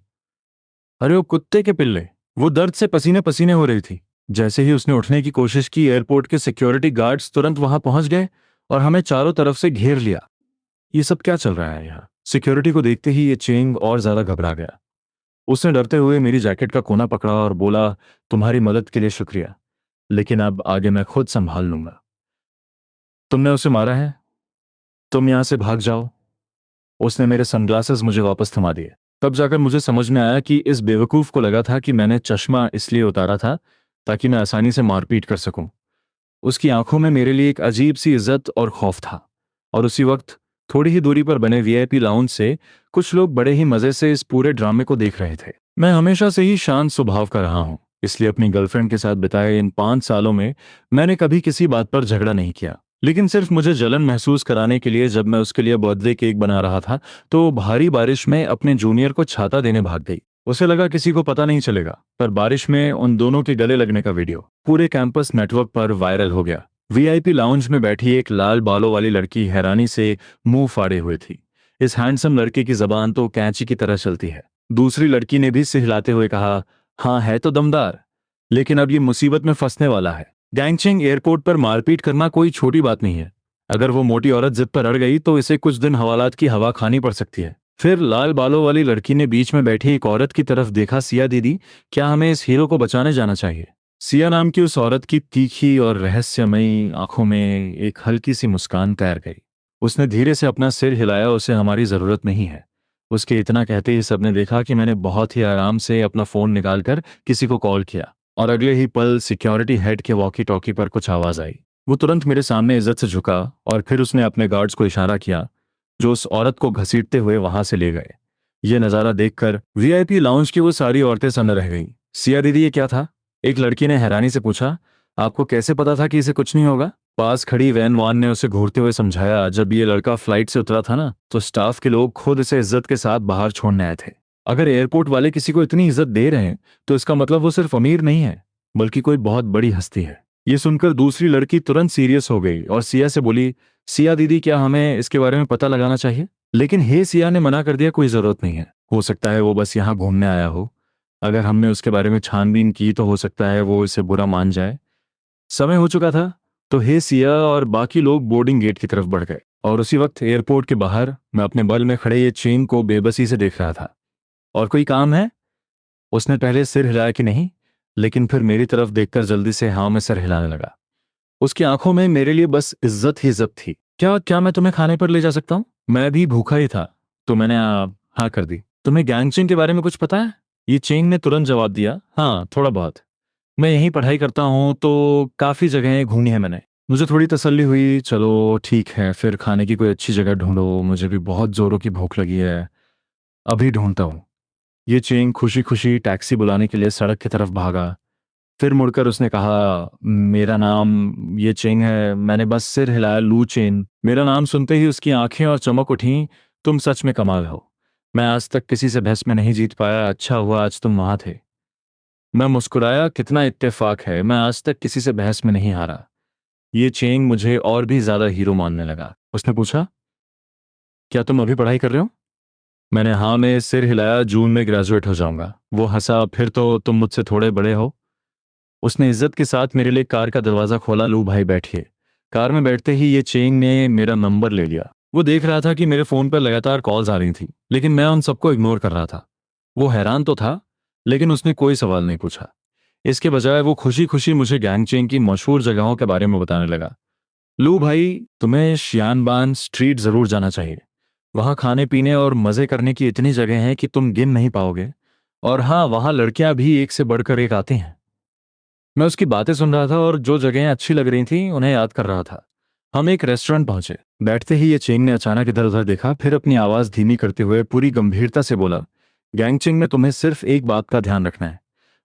अरे वो कुत्ते के पिल्ले, वो दर्द से पसीने पसीने हो रही थी। जैसे ही उसने उठने की कोशिश की, एयरपोर्ट के सिक्योरिटी गार्ड्स तुरंत वहां पहुंच गए और हमें चारों तरफ से घेर लिया। ये सब क्या चल रहा है यहाँ? सिक्योरिटी को देखते ही ये चेंग और ज्यादा घबरा गया। उसने डरते हुए मेरी जैकेट का कोना पकड़ा और बोला, तुम्हारी मदद के लिए शुक्रिया, लेकिन अब आगे मैं खुद संभाल लूंगा। तुमने उसे मारा है, तुम यहां से भाग जाओ। उसने मेरे सनग्लासेस मुझे वापस थमा दिए। तब जाकर मुझे समझ में आया कि इस बेवकूफ को लगा था कि मैंने चश्मा इसलिए उतारा था ताकि मैं आसानी से मारपीट कर सकूं। उसकी आंखों में मेरे लिए एक अजीब सी इज्जत और खौफ था। और उसी वक्त थोड़ी ही दूरी पर बने वीआईपी लाउंज से कुछ लोग बड़े ही मजे से इस पूरे ड्रामे को देख रहे थे। मैं हमेशा से ही शांत स्वभाव का रहा हूं, इसलिए अपनी गर्लफ्रेंड के साथ बिताए इन 5 सालों में मैंने कभी किसी बात पर झगड़ा नहीं किया। लेकिन सिर्फ मुझे जलन महसूस कराने के लिए जब मैं उसके लिए बर्थडे केक बना रहा था तो भारी बारिश में अपने जूनियर को छाता देने भाग गई। उसे लगा किसी को पता नहीं चलेगा, पर बारिश में उन दोनों के गले लगने का वीडियो पूरे कैंपस नेटवर्क पर वायरल हो गया। वीआईपी लाउंज में बैठी एक लाल बालों वाली लड़की हैरानी से मुंह फाड़े हुए थी। इस हैंडसम लड़के की जबान तो कैंची की तरह चलती है। दूसरी लड़की ने भी सिहलाते हुए कहा, हाँ है तो दमदार, लेकिन अब ये मुसीबत में फंसने वाला है। गैंगचिंग एयरपोर्ट पर मारपीट करना कोई छोटी बात नहीं है। अगर वो मोटी औरत जिद पर अड़ गई तो इसे कुछ दिन हवालात की हवा खानी पड़ सकती है। फिर लाल बालों वाली लड़की ने बीच में बैठी एक औरत की तरफ देखा, सिया दीदी, क्या हमें इस हीरो को बचाने जाना चाहिए? सिया नाम की उस औरत की तीखी और रहस्यमयी आंखों में एक हल्की सी मुस्कान तैर गई। उसने धीरे से अपना सिर हिलाया, उसे हमारी जरूरत नहीं है। उसके इतना कहते ही सबने देखा कि मैंने बहुत ही आराम से अपना फोन निकालकर किसी को कॉल किया, और अगले ही पल सिक्योरिटी हेड के वॉकी टॉकी पर कुछ आवाज आई। वो तुरंत मेरे सामने इज्जत से झुका और फिर उसने अपने गार्ड्स को इशारा किया, जो उस औरत को घसीटते हुए वहां से ले गए। ये नज़ारा देखकर वीआईपी लाउंज की वो सारी औरतें सन्न रह गईं। सिया दीदी, ये क्या था? एक लड़की ने हैरानी से पूछा। आपको कैसे पता था कि इसे कुछ नहीं होगा? पास खड़ी वैन वान ने उसे घूरते हुए समझाया, जब ये लड़का फ्लाइट से उतरा था ना, तो स्टाफ के लोग खुद इसे इज्जत के साथ बाहर छोड़ने आए थे। अगर एयरपोर्ट वाले किसी को इतनी इज्जत दे रहे हैं, तो इसका मतलब वो सिर्फ अमीर नहीं है, बल्कि कोई बहुत बड़ी हस्ती है। ये सुनकर दूसरी लड़की तुरंत सीरियस हो गई और सिया से बोली, सिया दीदी, क्या हमें इसके बारे में पता लगाना चाहिए? लेकिन हे सिया ने मना कर दिया, कोई जरूरत नहीं है। हो सकता है वो बस यहाँ घूमने आया हो। अगर हमने उसके बारे में छानबीन की तो हो सकता है वो इसे बुरा मान जाए। समय हो चुका था, तो हे सिया और बाकी लोग बोर्डिंग गेट की तरफ बढ़ गए, और उसी वक्त एयरपोर्ट के बाहर मैं अपने बगल में खड़े ये चेन को बेबसी से देख रहा था। और कोई काम है? उसने पहले सिर हिलाया कि नहीं, लेकिन फिर मेरी तरफ देखकर जल्दी से हाँ में सिर हिलाने लगा। उसकी आंखों में मेरे लिए बस इज्जत ही इज्जत थी। क्या क्या मैं तुम्हें खाने पर ले जा सकता हूँ? मैं भी भूखा ही था, तो मैंने हाँ कर दी। तुम्हें गैंगचिंग के बारे में कुछ पता है? ये चेंग ने तुरंत जवाब दिया, हाँ थोड़ा बहुत। मैं यहीं पढ़ाई करता हूँ, तो काफ़ी जगहें घूमी है मैंने। मुझे थोड़ी तसल्ली हुई। चलो ठीक है, फिर खाने की कोई अच्छी जगह ढूंढो, मुझे भी बहुत जोरों की भूख लगी है। अभी ढूंढता हूँ। ये चेंग खुशी खुशी टैक्सी बुलाने के लिए सड़क की तरफ भागा। फिर मुड़कर उसने कहा, मेरा नाम ये चेंग है। मैंने बस सिर हिलाया, लू चेन। मेरा नाम सुनते ही उसकी आंखें और चमक उठी। तुम सच में कमाल हो। मैं आज तक किसी से बहस में नहीं जीत पाया, अच्छा हुआ आज तुम वहां थे। मैं मुस्कुराया, कितना इत्तेफाक है, मैं आज तक किसी से बहस में नहीं हारा। ये चेंग मुझे और भी ज्यादा हीरो मानने लगा। उसने पूछा, क्या तुम अभी पढ़ाई कर रहे हो? मैंने हाँ में सिर हिलाया, जून में ग्रेजुएट हो जाऊंगा। वो हंसा, फिर तो तुम मुझसे थोड़े बड़े हो। उसने इज्जत के साथ मेरे लिए कार का दरवाजा खोला। लू भाई बैठिए। कार में बैठते ही ये चेंग ने मेरा नंबर ले लिया। वो देख रहा था कि मेरे फोन पर लगातार कॉल्स आ रही थी, लेकिन मैं उन सबको इग्नोर कर रहा था। वो हैरान तो था, लेकिन उसने कोई सवाल नहीं पूछा। इसके बजाय वो खुशी खुशी मुझे गैंगचेंग की मशहूर जगहों के बारे में बताने लगा। लू भाई, तुम्हें शियानबान स्ट्रीट जरूर जाना चाहिए। वहाँ खाने पीने और मजे करने की इतनी जगह हैं कि तुम गिन नहीं पाओगे। और हाँ, वहाँ लड़कियां भी एक से बढ़कर एक आती हैं। मैं उसकी बातें सुन रहा था और जो जगहें अच्छी लग रही थीं उन्हें याद कर रहा था। हम एक रेस्टोरेंट पहुंचे। बैठते ही ये चेंग ने अचानक इधर उधर देखा, फिर अपनी आवाज धीमी करते हुए पूरी गंभीरता से बोला, गैंगचिंग में तुम्हें सिर्फ एक बात का ध्यान रखना है।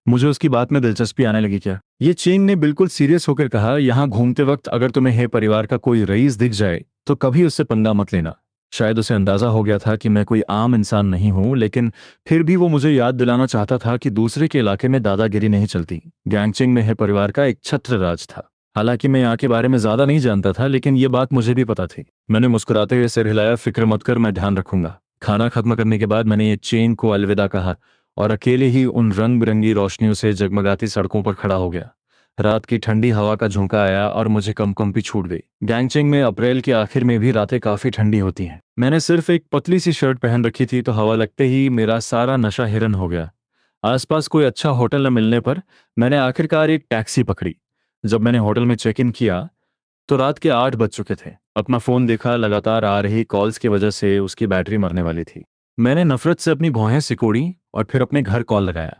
मुझे उसकी बात में दिलचस्पी आने लगी। क्या? ये चेंग ने बिल्कुल सीरियस होकर कहा, यहाँ घूमते वक्त अगर तुम्हें हे परिवार का कोई रईस दिख जाए तो कभी उससे पंगा मत लेना। शायद उसे अंदाजा हो गया था कि मैं कोई आम इंसान नहीं हूं, लेकिन फिर भी वो मुझे याद दिलाना चाहता था कि दूसरे के इलाके में दादागिरी नहीं चलती। गैंगचिंग में हे परिवार का एक छत्र राज था। हालांकि मैं यहाँ के बारे में ज्यादा नहीं जानता था, लेकिन ये बात मुझे भी पता थी। मैंने मुस्कुराते हुए सिर हिलाया, फिक्र मत कर, मैं ध्यान रखूंगा। खाना खत्म करने के बाद मैंने ये चेन को अलविदा कहा और अकेले ही उन रंग बिरंगी रोशनियों से जगमगाती सड़कों पर खड़ा हो गया। रात की ठंडी हवा का झोंका आया और मुझे कंपकंपी छूट गई। गैंगचेंग में अप्रैल के आखिर में भी रातें काफी ठंडी होती हैं। मैंने सिर्फ एक पतली सी शर्ट पहन रखी थी, तो हवा लगते ही मेरा सारा नशा हिरन हो गया। आसपास कोई अच्छा होटल न मिलने पर मैंने आखिरकार एक टैक्सी पकड़ी। जब मैंने होटल में चेक इन किया तो रात के 8 बज चुके थे। अपना फोन देखा, लगातार आ रही कॉल्स की वजह से उसकी बैटरी मरने वाली थी। मैंने नफरत से अपनी भौहें सिकोड़ी और फिर अपने घर कॉल लगाया।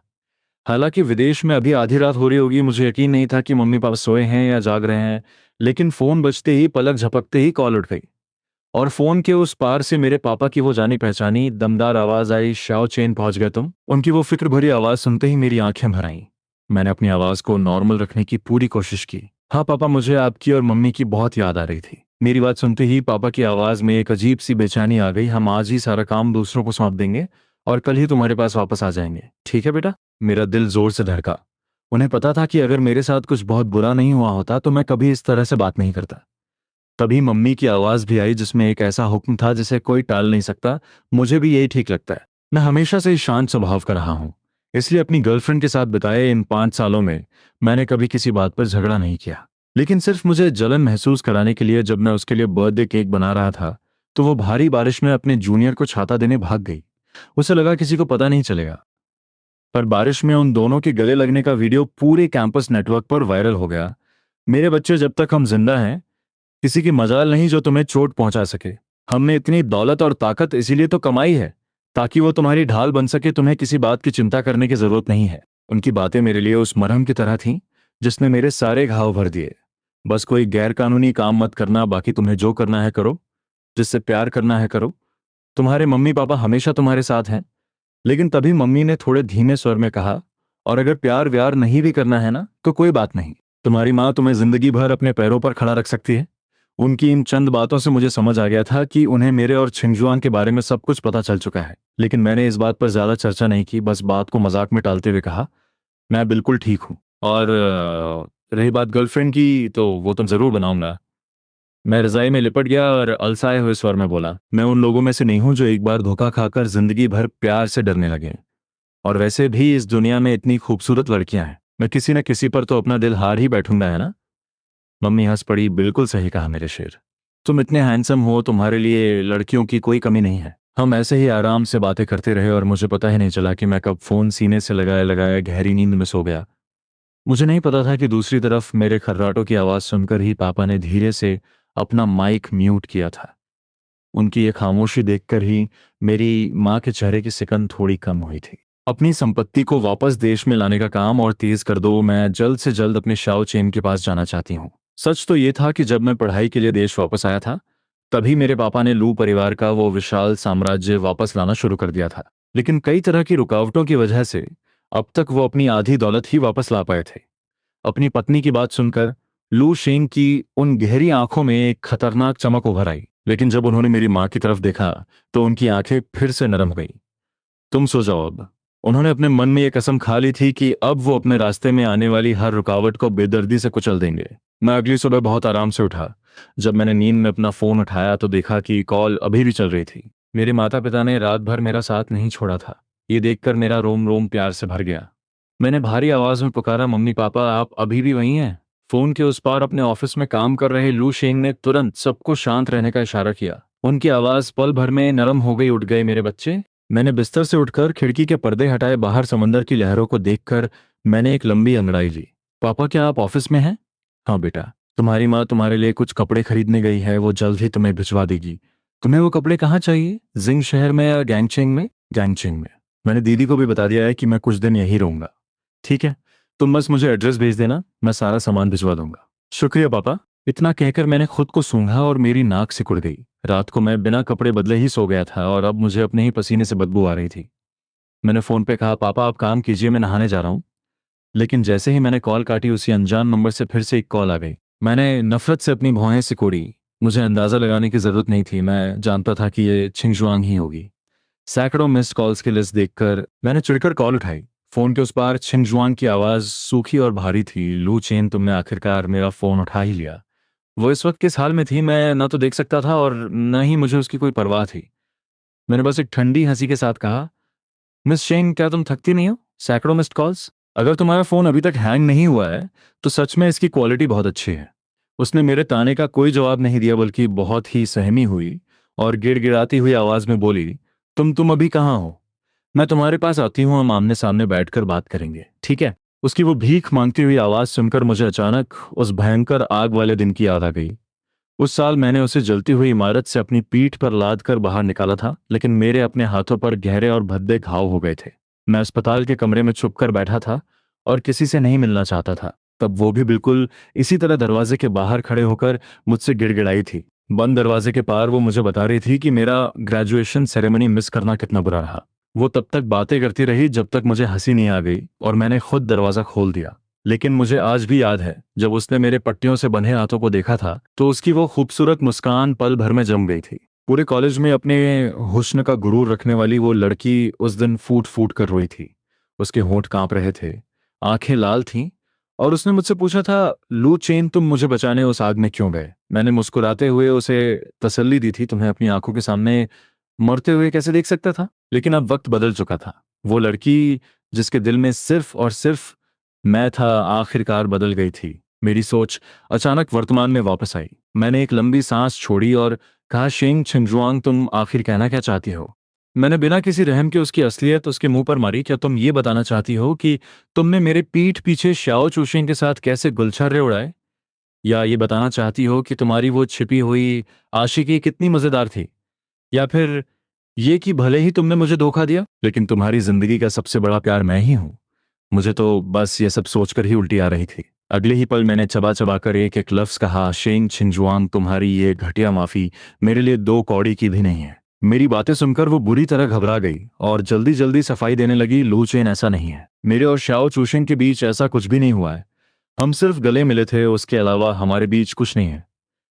हालांकि विदेश में अभी आधी रात हो रही होगी, मुझे यकीन नहीं था कि मम्मी पापा सोए हैं या जाग रहे हैं। लेकिन फोन बजते ही, पलक झपकते ही कॉल उठ गई, और फोन के उस पार से मेरे पापा की वो जानी पहचानी दमदार आवाज आई, शाओ चेन, पहुंच गए तुम। उनकी वो फिक्र भरी आवाज सुनते ही मेरी आंखें भर आईं। मैंने अपनी आवाज को नॉर्मल रखने की पूरी कोशिश की। हाँ पापा, मुझे आपकी और मम्मी की बहुत याद आ रही थी। मेरी बात सुनते ही पापा की आवाज में एक अजीब सी बेचैनी आ गई। हम आज ही सारा काम दूसरों को सौंप देंगे और कल ही तुम्हारे पास वापस आ जाएंगे, ठीक है बेटा? मेरा दिल जोर से धड़का। उन्हें पता था कि अगर मेरे साथ कुछ बहुत बुरा नहीं हुआ होता तो मैं कभी इस तरह से बात नहीं करता। तभी मम्मी की आवाज भी आई, जिसमें एक ऐसा हुक्म था जिसे कोई टाल नहीं सकता। मुझे भी यही ठीक लगता है। मैं हमेशा से ही शांत स्वभाव का रहा हूं, इसलिए अपनी गर्लफ्रेंड के साथ बिताए इन 5 सालों में मैंने कभी किसी बात पर झगड़ा नहीं किया। लेकिन सिर्फ मुझे जलन महसूस कराने के लिए, जब मैं उसके लिए बर्थडे केक बना रहा था तो वो भारी बारिश में अपने जूनियर को छाता देने भाग गई। उसे लगा किसी को पता नहीं चलेगा। पर बारिश में उन दोनों के गले लगने का वीडियो पूरे कैंपस नेटवर्क पर वायरल हो गया। मेरे बच्चे, जब तक हम जिंदा हैं, किसी की मजाल नहीं जो तुम्हें चोट पहुंचा सके। हमने इतनी दौलत और ताकत इसीलिए तो कमाई है, ताकि वो तुम्हारी ढाल बन सके। तुम्हें किसी बात की चिंता करने की जरूरत नहीं है। उनकी बातें मेरे लिए उस मरहम की तरह थीं जिसने मेरे सारे घाव भर दिए। बस कोई गैर कानूनी काम मत करना, बाकी तुम्हें जो करना है करो, जिससे प्यार करना है करो। तुम्हारे मम्मी पापा हमेशा तुम्हारे साथ हैं। लेकिन तभी मम्मी ने थोड़े धीमे स्वर में कहा, और अगर प्यार व्यार नहीं भी करना है ना, तो कोई बात नहीं। तुम्हारी माँ तुम्हें जिंदगी भर अपने पैरों पर खड़ा रख सकती है। उनकी इन चंद बातों से मुझे समझ आ गया था कि उन्हें मेरे और छिंगजुआन के बारे में सब कुछ पता चल चुका है। लेकिन मैंने इस बात पर ज्यादा चर्चा नहीं की, बस बात को मजाक में टालते हुए कहा, मैं बिल्कुल ठीक हूँ। और रही बात गर्लफ्रेंड की, तो वो तो जरूर बनाऊंगा। मैं रजाई में लिपट गया और अलसाए हुए स्वर में बोला, मैं उन लोगों में से नहीं हूं जो एक बार धोखा खाकर जिंदगी भर प्यार से डरने लगे। और वैसे भी इस दुनिया में इतनी खूबसूरत लड़कियां हैं, मैं किसी न किसी पर तो अपना दिल हार ही बैठूंगा, है ना। मम्मी हंस पड़ी, बिल्कुल सही कहा मेरे शेर। तुम इतने हैंडसम हो, तुम्हारे लिए लड़कियों की कोई कमी नहीं है। हम ऐसे ही आराम से बातें करते रहे और मुझे पता ही नहीं चला कि मैं कब फोन सीने से लगाए लगाए गहरी नींद में सो गया। मुझे नहीं पता था कि दूसरी तरफ मेरे खर्राटों की आवाज़ सुनकर ही पापा ने धीरे से अपना माइक म्यूट किया था। उनकी ये खामोशी देखकर ही मेरी माँ के चेहरे की सिकन थोड़ी कम हुई थी। अपनी संपत्ति को वापस देश में लाने का काम और तेज कर दो। मैं जल्द से जल्द अपने शाओ चेन के पास जाना चाहती हूँ। सच तो ये था कि जब मैं पढ़ाई के लिए देश वापस आया था, तभी मेरे पापा ने लू परिवार का वो विशाल साम्राज्य वापस लाना शुरू कर दिया था। लेकिन कई तरह की रुकावटों की वजह से अब तक वो अपनी आधी दौलत ही वापस ला पाए थे। अपनी पत्नी की बात सुनकर लू शेंग की उन गहरी आंखों में एक खतरनाक चमक उभर आई। लेकिन जब उन्होंने मेरी माँ की तरफ देखा तो उनकी आंखें फिर से नरम हो गई। तुम सो जाओ अब। उन्होंने अपने मन में यह कसम खा ली थी कि अब वो अपने रास्ते में आने वाली हर रुकावट को बेदर्दी से कुचल देंगे। मैं अगली सुबह बहुत आराम से उठा। जब मैंने नींद में अपना फोन उठाया तो देखा कि कॉल अभी भी चल रही थी। मेरे माता पिता ने रात भर मेरा साथ नहीं छोड़ा था। ये देखकर मेरा रोम रोम प्यार से भर गया। मैंने भारी आवाज में पुकारा, मम्मी पापा आप अभी भी वहीं हैं। फोन के उस पार अपने ऑफिस में काम कर रहे लू शेंग ने तुरंत सबको शांत रहने का इशारा किया। उनकी आवाज पल भर में नरम हो गई। उठ गए मेरे बच्चे। मैंने बिस्तर से उठकर खिड़की के पर्दे हटाए। बाहर समंदर की लहरों को देखकर मैंने एक लंबी अंगड़ाई ली। पापा क्या आप ऑफिस में हैं? हाँ बेटा, तुम्हारी माँ तुम्हारे लिए कुछ कपड़े खरीदने गई है, वो जल्द ही तुम्हें भिजवा देगी। तुम्हें वो कपड़े कहाँ चाहिए, जिंग शहर में या गैंगचेंग में? गैंगचेंग में। मैंने दीदी को भी बता दिया है कि मैं कुछ दिन यहीं रहूंगा। ठीक है, तुम बस मुझे एड्रेस भेज देना, मैं सारा सामान भिजवा दूंगा। शुक्रिया पापा। इतना कहकर मैंने खुद को सूंघा और मेरी नाक सिकुड़ गई। रात को मैं बिना कपड़े बदले ही सो गया था और अब मुझे अपने ही पसीने से बदबू आ रही थी। मैंने फोन पे कहा, पापा आप काम कीजिए, मैं नहाने जा रहा हूँ। लेकिन जैसे ही मैंने कॉल काटी, उसी अनजान नंबर से फिर से एक कॉल आ गई। मैंने नफरत से अपनी भौहें सिकोड़ी। मुझे अंदाजा लगाने की जरूरत नहीं थी, मैं जानता था कि ये छिंगजुआंग ही होगी। सैकड़ों मिस्ड कॉल्स की लिस्ट देखकर मैंने चिढ़कर कॉल उठाई। फोन के उस पार छिंगजुआंग की आवाज सूखी और भारी थी। लू चेन, तुमने आखिरकार मेरा फोन उठा ही लिया। वो इस वक्त किस हाल में थी मैं न तो देख सकता था और न ही मुझे उसकी कोई परवाह थी। मैंने बस एक ठंडी हंसी के साथ कहा, मिस शेन क्या तुम थकती नहीं हो? सैकड़ों मिस्ड कॉल्स। अगर तुम्हारा फोन अभी तक हैंग नहीं हुआ है तो सच में इसकी क्वालिटी बहुत अच्छी है। उसने मेरे ताने का कोई जवाब नहीं दिया, बल्कि बहुत ही सहमी हुई और गिड़गिड़ाती हुई आवाज में बोली, तुम अभी कहाँ हो? मैं तुम्हारे पास आती हूँ, हम आमने सामने बैठकर बात करेंगे, ठीक है? उसकी वो भीख मांगती हुई आवाज सुनकर मुझे अचानक उस भयंकर आग वाले दिन की याद आ गई। उस साल मैंने उसे जलती हुई इमारत से अपनी पीठ पर लाद कर बाहर निकाला था, लेकिन मेरे अपने हाथों पर गहरे और भद्दे घाव हो गए थे। मैं अस्पताल के कमरे में छुपकर बैठा था और किसी से नहीं मिलना चाहता था। तब वो भी बिल्कुल इसी तरह दरवाजे के बाहर खड़े होकर मुझसे गिड़गिड़ाई थी। बंद दरवाजे के पार वो मुझे बता रही थी कि मेरा ग्रेजुएशन सेरेमनी मिस करना कितना बुरा रहा। वो तब तक बातें करती रही जब तक मुझे हंसी नहीं आ गई और मैंने खुद दरवाजा खोल दिया। लेकिन मुझे आज भी याद है, जब उसने मेरे पट्टियों से बंधे हाथों को देखा था तो उसकी वो खूबसूरत मुस्कान पल भर में जम गई थी। पूरे कॉलेज में अपने हुस्न का गुरूर रखने वाली वो लड़की उस दिन फूट फूट कर रोई थी। उसके होंठ कांप रहे थे, आंखें लाल थीं और उसने मुझसे पूछा था, लू चेन तुम मुझे बचाने उस आग में क्यों गए? मैंने मुस्कुराते हुए उसे तसल्ली दी थी, तुम्हें अपनी आंखों के सामने मरते हुए कैसे देख सकता था? लेकिन अब वक्त बदल चुका था। वो लड़की जिसके दिल में सिर्फ और सिर्फ मैं था, आखिरकार बदल गई थी। मेरी सोच अचानक वर्तमान में वापस आई। मैंने एक लंबी सांस छोड़ी और कहा, शेंग छिंगजुआंग तुम आखिर कहना क्या चाहती हो? मैंने बिना किसी रहम के उसकी असलियत उसके मुंह पर मारी। क्या तुम ये बताना चाहती हो कि तुमने मेरे पीठ पीछे श्याओ चूशिंग के साथ कैसे गुलछर्रे उड़ाए? या ये बताना चाहती हो कि तुम्हारी वो छिपी हुई आशिकी कितनी मजेदार थी? या फिर ये कि भले ही तुमने मुझे धोखा दिया, लेकिन तुम्हारी जिंदगी का सबसे बड़ा प्यार मैं ही हूं? मुझे तो बस ये सब सोचकर ही उल्टी आ रही थी। अगले ही पल मैंने चबा चबा कर एक एक लफ्ज कहा, शेंग छिंजुआंग, तुम्हारी ये घटिया माफी मेरे लिए दो कौड़ी की भी नहीं है। मेरी बातें सुनकर वो बुरी तरह घबरा गई और जल्दी जल्दी सफाई देने लगी। लू चेन, ऐसा नहीं है। मेरे और शाओ चूशिंग के बीच ऐसा कुछ भी नहीं हुआ है। हम सिर्फ गले मिले थे, उसके अलावा हमारे बीच कुछ नहीं है।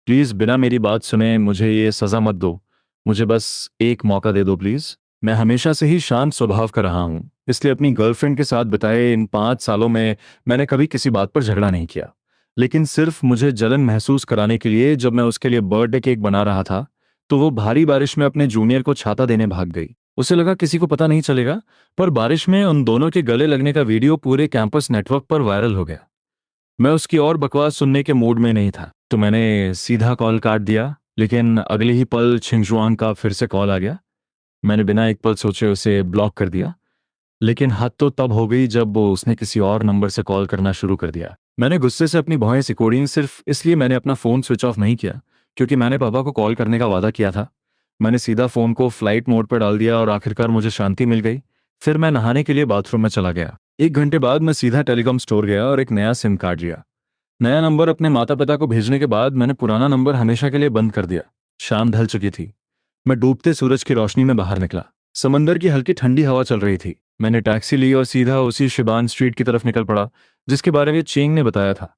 प्लीज बिना मेरी बात सुने मुझे ये सजा मत दो। मुझे बस एक मौका दे दो प्लीज। मैं हमेशा से ही शांत स्वभाव का रहा हूँ, इसलिए अपनी गर्लफ्रेंड के साथ बिताए इन 5 सालों में मैंने कभी किसी बात पर झगड़ा नहीं किया। लेकिन सिर्फ मुझे जलन महसूस कराने के लिए जब मैं उसके लिए बर्थडे केक बना रहा था तो वो भारी बारिश में अपने जूनियर को छाता देने भाग गई। उसे लगा किसी को पता नहीं चलेगा, पर बारिश में उन दोनों के गले लगने का वीडियो पूरे कैंपस नेटवर्क पर वायरल हो गया। मैं उसकी और बकवास सुनने के मूड में नहीं था, तो मैंने सीधा कॉल काट दिया। लेकिन अगले ही पल छिंगजुआंग का फिर से कॉल आ गया। मैंने बिना एक पल सोचे उसे ब्लॉक कर दिया। लेकिन हद तो तब हो गई जब वो उसने किसी और नंबर से कॉल करना शुरू कर दिया। मैंने गुस्से से अपनी भौहें सिकोड़ी। सिर्फ इसलिए मैंने अपना फ़ोन स्विच ऑफ नहीं किया क्योंकि मैंने पापा को कॉल करने का वादा किया था। मैंने सीधा फ़ोन को फ्लाइट मोड पर डाल दिया और आखिरकार मुझे शांति मिल गई। फिर मैं नहाने के लिए बाथरूम में चला गया। 1 घंटे बाद मैं सीधा टेलीकॉम स्टोर गया और एक नया सिम कार्ड लिया। नया नंबर अपने माता पिता को भेजने के बाद मैंने पुराना नंबर हमेशा के लिए बंद कर दिया। शाम ढल चुकी थी। मैं डूबते सूरज की रोशनी में बाहर निकला। समंदर की हल्की ठंडी हवा चल रही थी। मैंने टैक्सी ली और सीधा उसी शिबान स्ट्रीट की तरफ निकल पड़ा जिसके बारे में चेंग ने बताया था।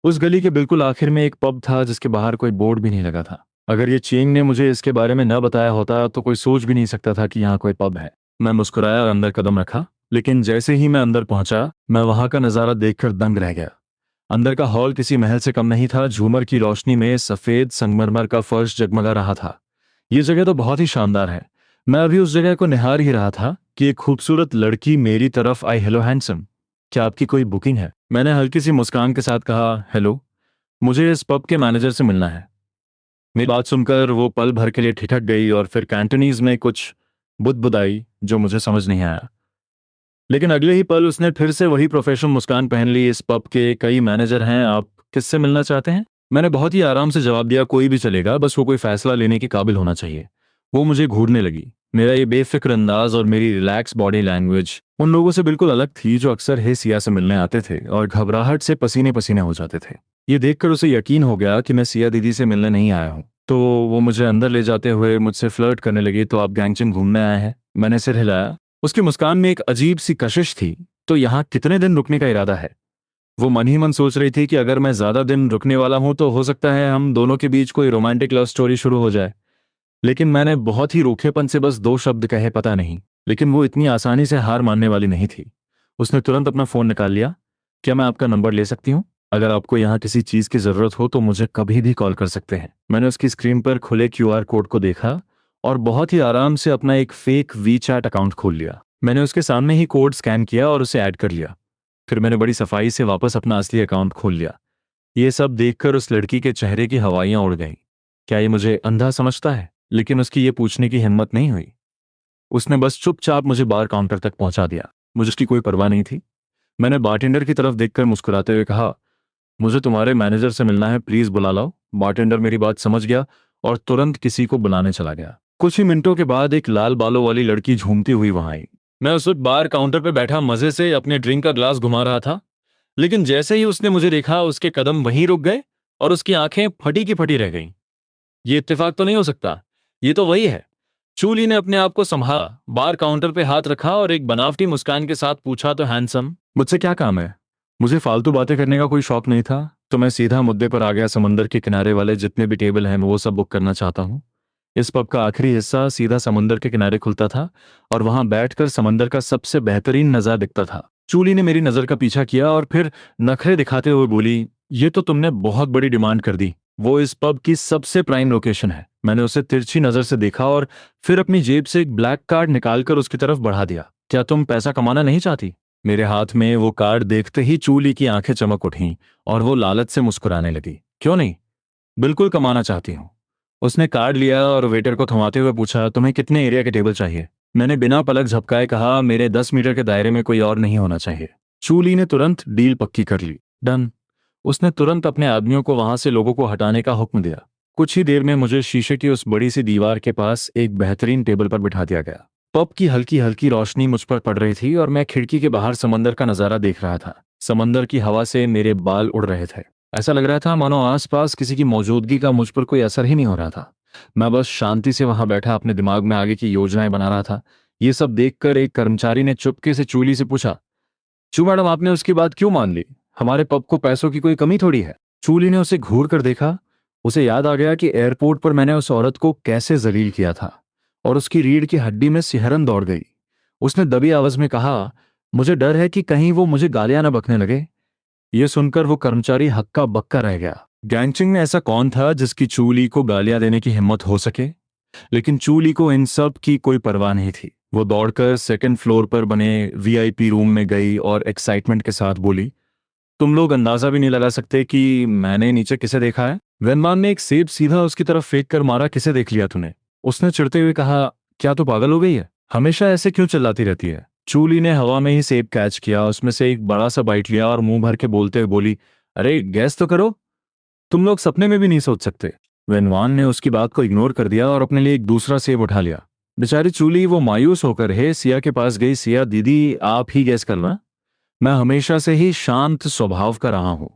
उस गली के बिल्कुल आखिर में एक पब था जिसके बाहर कोई बोर्ड भी नहीं लगा था। अगर ये चेंग ने मुझे इसके बारे में न बताया होता तो कोई सोच भी नहीं सकता था कि यहाँ कोई पब है। मैं मुस्कुराया और अंदर कदम रखा, लेकिन जैसे ही मैं अंदर पहुंचा मैं वहां का नजारा देखकर दंग रह गया। अंदर का हॉल किसी महल से कम नहीं था। झूमर की रोशनी में सफेद संगमरमर का फर्श जगमगा रहा था। ये जगह तो बहुत ही शानदार है। मैं अभी उस जगह को निहार ही रहा था कि एक खूबसूरत लड़की मेरी तरफ आई। हेलो हैंडसम, क्या आपकी कोई बुकिंग है? मैंने हल्की सी मुस्कान के साथ कहा, हेलो, मुझे इस पब के मैनेजर से मिलना है। मेरी बात सुनकर वो पल भर के लिए ठिठक गई और फिर कैंटोनीज में कुछ बुदबुदाई जो मुझे समझ नहीं आया। लेकिन अगले ही पल उसने फिर से वही प्रोफेशनल मुस्कान पहन ली। इस पब के कई मैनेजर हैं, आप किससे मिलना चाहते हैं? मैंने बहुत ही आराम से जवाब दिया, कोई भी चलेगा, बस वो कोई फैसला लेने के काबिल होना चाहिए। वो मुझे घूरने लगी। मेरा ये बेफिक्र अंदाज और मेरी रिलैक्स बॉडी लैंग्वेज उन लोगों से बिल्कुल अलग थी जो अक्सर हे सिया से मिलने आते थे और घबराहट से पसीने पसीने हो जाते थे। ये देखकर उसे यकीन हो गया कि मैं सिया दीदी से मिलने नहीं आया हूँ, तो वो मुझे अंदर ले जाते हुए मुझसे फ्लर्ट करने लगी। तो आप गैंगचंग घूमने आए हैं? मैंने सिर हिलाया। उसकी मुस्कान में एक अजीब सी कशिश थी। तो यहाँ कितने दिन रुकने का इरादा है? वो मन ही मन सोच रही थी कि अगर मैं ज्यादा दिन रुकने वाला हूं तो हो सकता है हम दोनों के बीच कोई रोमांटिक लव स्टोरी शुरू हो जाए। लेकिन मैंने बहुत ही रूखेपन से बस 2 शब्द कहे, पता नहीं। लेकिन वो इतनी आसानी से हार मानने वाली नहीं थी। उसने तुरंत अपना फोन निकाल लिया। क्या मैं आपका नंबर ले सकती हूँ? अगर आपको यहाँ किसी चीज की जरूरत हो तो मुझे कभी भी कॉल कर सकते हैं। मैंने उसकी स्क्रीन पर खुले क्यूआर कोड को देखा और बहुत ही आराम से अपना एक फेक वी चैट अकाउंट खोल लिया। मैंने उसके सामने ही कोड स्कैन किया और उसे ऐड कर लिया। फिर मैंने बड़ी सफाई से वापस अपना असली अकाउंट खोल लिया। ये सब देखकर उस लड़की के चेहरे की हवाइयां उड़ गईं। क्या ये मुझे अंधा समझता है? लेकिन उसकी ये पूछने की हिम्मत नहीं हुई। उसने बस चुपचाप मुझे बार काउंटर तक पहुंचा दिया। मुझे उसकी कोई परवाह नहीं थी। मैंने बारटेंडर की तरफ देखकर मुस्कुराते हुए कहा, मुझे तुम्हारे मैनेजर से मिलना है, प्लीज बुला लाओ। बारटेंडर मेरी बात समझ गया और तुरंत किसी को बुलाने चला गया। कुछ ही मिनटों के बाद एक लाल बालों वाली लड़की झूमती हुई वहां आई। मैं उस वक्त बार काउंटर पर बैठा मजे से अपने ड्रिंक का ग्लास घुमा रहा था। लेकिन जैसे ही उसने मुझे देखा उसके कदम वहीं रुक गए और उसकी आंखें फटी की फटी रह गईं। ये इत्तेफाक तो नहीं हो सकता, ये तो वही है। चूली ने अपने आप को संभाला, बार काउंटर पे हाथ रखा और एक बनावटी मुस्कान के साथ पूछा, तो हैंडसम, मुझसे क्या काम है? मुझे फालतू बातें करने का कोई शौक नहीं था, तो मैं सीधा मुद्दे पर आ गया। समंदर के किनारे वाले जितने भी टेबल हैं मैं वो सब बुक करना चाहता हूँ। इस पब का आखिरी हिस्सा सीधा समुंदर के किनारे खुलता था और वहां बैठकर समंदर का सबसे बेहतरीन नजारा दिखता था। चूली ने मेरी नजर का पीछा किया और फिर नखरे दिखाते हुए बोली, ये तो तुमने बहुत बड़ी डिमांड कर दी। वो इस पब की सबसे प्राइम लोकेशन है। मैंने उसे तिरछी नजर से देखा और फिर अपनी जेब से एक ब्लैक कार्ड निकालकर उसकी तरफ बढ़ा दिया। क्या तुम पैसा कमाना नहीं चाहती? मेरे हाथ में वो कार्ड देखते ही चूली की आंखें चमक उठीं और वो लालच से मुस्कुराने लगी। क्यों नहीं, बिल्कुल कमाना चाहती हूँ। उसने कार्ड लिया और वेटर को थमाते हुए पूछा, तुम्हें कितने एरिया के टेबल चाहिए? मैंने बिना पलक झपकाए कहा, मेरे 10 मीटर के दायरे में कोई और नहीं होना चाहिए। चूली ने तुरंत डील पक्की कर ली। डन। उसने तुरंत अपने आदमियों को वहां से लोगों को हटाने का हुक्म दिया। कुछ ही देर में मुझे शीशे की उस बड़ी सी दीवार के पास एक बेहतरीन टेबल पर बिठा दिया गया। पब की हल्की हल्की रोशनी मुझ पर पड़ रही थी और मैं खिड़की के बाहर समंदर का नजारा देख रहा था। समंदर की हवा से मेरे बाल उड़ रहे थे। ऐसा लग रहा था मानो आसपास किसी की मौजूदगी का मुझ पर कोई असर ही नहीं हो रहा था। मैं बस शांति से वहां बैठा अपने दिमाग में आगे की योजनाएं बना रहा था। ये सब देखकर एक कर्मचारी ने चुपके से चूली से पूछा, चू मैडम, आपने उसकी बात क्यों मान ली? हमारे पब को पैसों की कोई कमी थोड़ी है। चूली ने उसे घूर कर देखा। उसे याद आ गया कि एयरपोर्ट पर मैंने उस औरत को कैसे जलील किया था और उसकी रीढ़ की हड्डी में सिहरन दौड़ गई। उसने दबी आवाज में कहा, मुझे डर है कि कहीं वो मुझे गालियां न बकने लगे। यह सुनकर वो कर्मचारी हक्का बक्का रह गया। गैंगचिंग में ऐसा कौन था जिसकी चूली को गालियां देने की हिम्मत हो सके? लेकिन चूली को इन सब की कोई परवाह नहीं थी। वो दौड़कर सेकंड फ्लोर पर बने वीआईपी रूम में गई और एक्साइटमेंट के साथ बोली, तुम लोग अंदाजा भी नहीं लगा सकते कि मैंने नीचे किसे देखा है। वेनमान ने एक सेब सीधा उसकी तरफ फेंक कर मारा, किसे देख लिया तूने? उसने चिढ़ते हुए कहा, क्या तू पागल हो गई है? हमेशा ऐसे क्यों चिल्लाती रहती है? चूली ने हवा में ही सेब कैच किया, उसमें से एक बड़ा सा बाइट लिया और मुंह भर के बोलते हुए बोली, अरे गैस तो करो, तुम लोग सपने में भी नहीं सोच सकते। वेनवान ने उसकी बात को इग्नोर कर दिया और अपने लिए एक दूसरा सेब उठा लिया। बेचारी चूली वो मायूस होकर हे सिया के पास गई। सिया दीदी, आप ही गैस करना। मैं हमेशा से ही शांत स्वभाव का रहा हूं,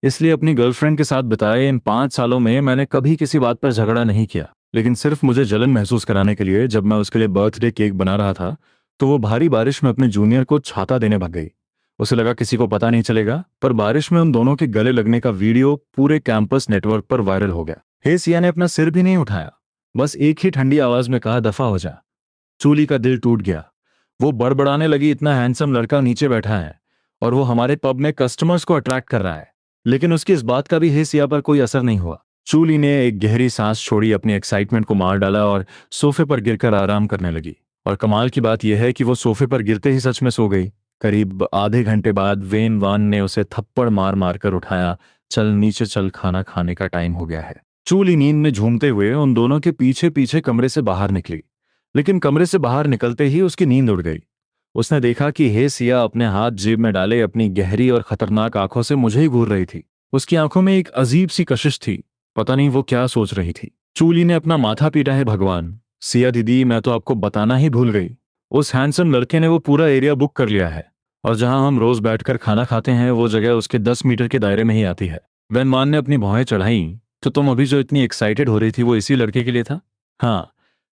इसलिए अपनी गर्लफ्रेंड के साथ बिताए इन 5 सालों में मैंने कभी किसी बात पर झगड़ा नहीं किया। लेकिन सिर्फ मुझे जलन महसूस कराने के लिए जब मैं उसके लिए बर्थडे केक बना रहा था तो वो भारी बारिश में अपने जूनियर को छाता देने भाग गई। उसे लगा किसी को पता नहीं चलेगा, पर बारिश में उन दोनों के गले लगने का वीडियो पूरे कैंपस नेटवर्क पर वायरल हो गया। हे सिया ने अपना सिर भी नहीं उठाया, बस एक ही ठंडी आवाज में कहा, दफा हो जा। चूली का दिल टूट गया। वो बड़बड़ाने लगी, इतना हैंडसम लड़का नीचे बैठा है और वो हमारे पब में कस्टमर्स को अट्रैक्ट कर रहा है। लेकिन उसकी इस बात का भी हे सिया पर कोई असर नहीं हुआ। चूली ने एक गहरी सांस छोड़ी, अपनी एक्साइटमेंट को मार डाला और सोफे पर गिरकर आराम करने लगी। और कमाल की बात यह है कि वो सोफे पर गिरते ही सच में सो गई। करीब आधे घंटे बाद वेन वान ने उसे थप्पड़ मार मार कर उठाया। चल नीचे चल, खाना खाने का टाइम हो गया है। चूली नींद में झूमते हुए उन दोनों के पीछे पीछे कमरे से बाहर निकली। लेकिन कमरे से बाहर निकलते ही उसकी नींद उड़ गई। उसने देखा कि हे सिया अपने हाथ जेब में डाले अपनी गहरी और खतरनाक आंखों से मुझे ही घूर रही थी। उसकी आंखों में एक अजीब सी कशिश थी, पता नहीं वो क्या सोच रही थी। चूली ने अपना माथा पीटा, है भगवान, सिया दीदी मैं तो आपको बताना ही भूल गई। उस हैंडसम लड़के ने वो पूरा एरिया बुक कर लिया है और जहां हम रोज बैठकर खाना खाते हैं वो जगह उसके 10 मीटर के दायरे में ही आती है। वेनमान ने अपनी भौहें चढ़ाई, तो तुम अभी जो इतनी एक्साइटेड हो रही थी वो इसी लड़के के लिए था? हाँ।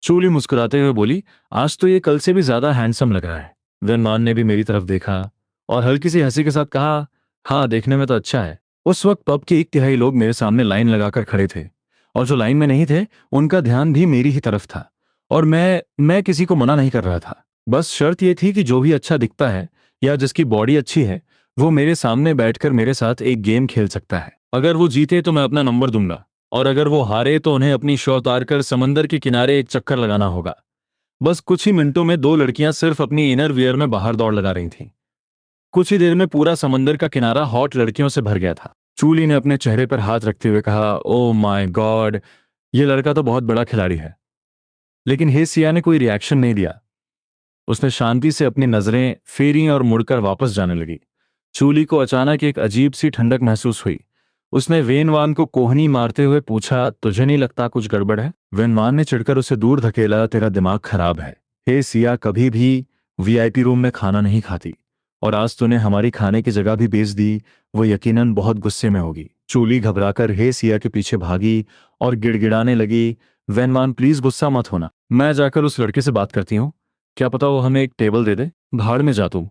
चूली मुस्कुराते हुए बोली, आज तो ये कल से भी ज्यादा हैंडसम लग रहा है। वेनमान ने भी मेरी तरफ देखा और हल्की सी हंसी के साथ कहा, हाँ देखने में तो अच्छा है। उस वक्त पब के 1/3 लोग मेरे सामने लाइन लगाकर खड़े थे और जो लाइन में नहीं थे उनका ध्यान भी मेरी ही तरफ था। और मैं किसी को मना नहीं कर रहा था। बस शर्त यह थी कि जो भी अच्छा दिखता है या जिसकी बॉडी अच्छी है वो मेरे सामने बैठकर मेरे साथ एक गेम खेल सकता है। अगर वो जीते तो मैं अपना नंबर दूंगा और अगर वो हारे तो उन्हें अपनी शर्ट उतारकर समंदर के किनारे एक चक्कर लगाना होगा। बस कुछ ही मिनटों में 2 लड़कियां सिर्फ अपनी इनर वियर में बाहर दौड़ लगा रही थीं। कुछ ही देर में पूरा समंदर का किनारा हॉट लड़कियों से भर गया था। चूली ने अपने चेहरे पर हाथ रखते हुए कहा, ओ माय गॉड, ये लड़का तो बहुत बड़ा खिलाड़ी है। लेकिन हे सिया ने कोई रिएक्शन नहीं दिया। उसने शांति से अपनी नजरें फेरी और मुड़कर वापस जाने लगी। चूली को अचानक एक अजीब सी ठंडक महसूस हुई। उसने वेनवान को कोहनी मारते हुए पूछा, तुझे नहीं लगता कुछ गड़बड़ है? वेनवान ने चिढ़कर उसे दूर धकेला, तेरा दिमाग खराब है। हे सिया कभी भी वीआईपी रूम में खाना नहीं खाती और आज तूने हमारी खाने की जगह भी बेच दी, वो यकीनन बहुत गुस्से में होगी। चूली घबराकर हे सिया के पीछे भागी और गिड़गिड़ाने लगी, वेनवान प्लीज गुस्सा मत होना, मैं जाकर उस लड़के से बात करती हूँ, क्या पता वो हमें एक टेबल दे दे। भाड़ में जा तू।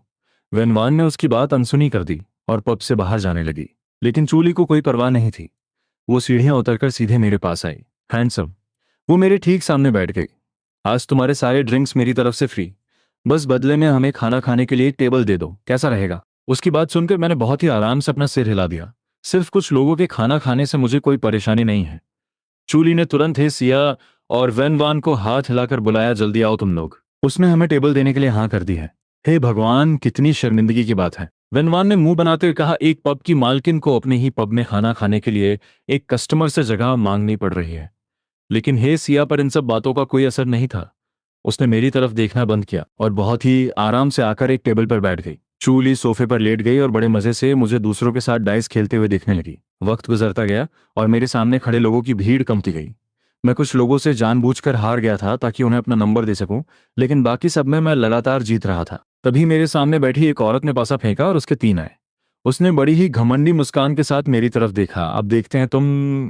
वेनवान ने उसकी बात अनसुनी कर दी और पब से बाहर जाने लगी। लेकिन चूली को कोई परवाह नहीं थी। वो सीढ़ियां उतरकर सीधे मेरे पास आई। हैंडसम, वो मेरे ठीक सामने बैठ गई। आज तुम्हारे सारे ड्रिंक्स मेरी तरफ से फ्री, बस बदले में हमें खाना खाने के लिए एक टेबल दे दो, कैसा रहेगा? उसकी बात सुनकर मैंने बहुत ही आराम से अपना सिर हिला दिया। सिर्फ कुछ लोगों के खाना खाने से मुझे कोई परेशानी नहीं है। चूली ने तुरंत हे सिया और वेनवान को हाथ हिलाकर बुलाया, जल्दी आओ तुम लोग। उसने हमें टेबल देने के लिए हाँ कर दी है। हे भगवान, कितनी शर्मिंदगी की बात है। वेनवान ने मुंह बनाते हुए कहा, एक पब की मालकिन को अपने ही पब में खाना खाने के लिए एक कस्टमर से जगह मांगनी पड़ रही है। लेकिन हे सिया पर इन सब बातों का कोई असर नहीं था। उसने मेरी तरफ देखना बंद किया और बहुत ही आराम से आकर एक टेबल पर बैठ गई। चूली सोफे पर लेट गई और बड़े मजे से मुझे दूसरों के साथ डाइस खेलते हुए देखने लगी। वक्त गुजरता गया और मेरे सामने खड़े लोगों की भीड़ कमती गई। मैं कुछ लोगों से जानबूझकर हार गया था ताकि उन्हें अपना नंबर दे सकूं, लेकिन बाकी सब में मैं लगातार जीत रहा था। तभी मेरे सामने बैठी एक औरत ने पासा फेंका और उसके 3 आए। उसने बड़ी ही घमंडी मुस्कान के साथ मेरी तरफ देखा। अब देखते हैं तुम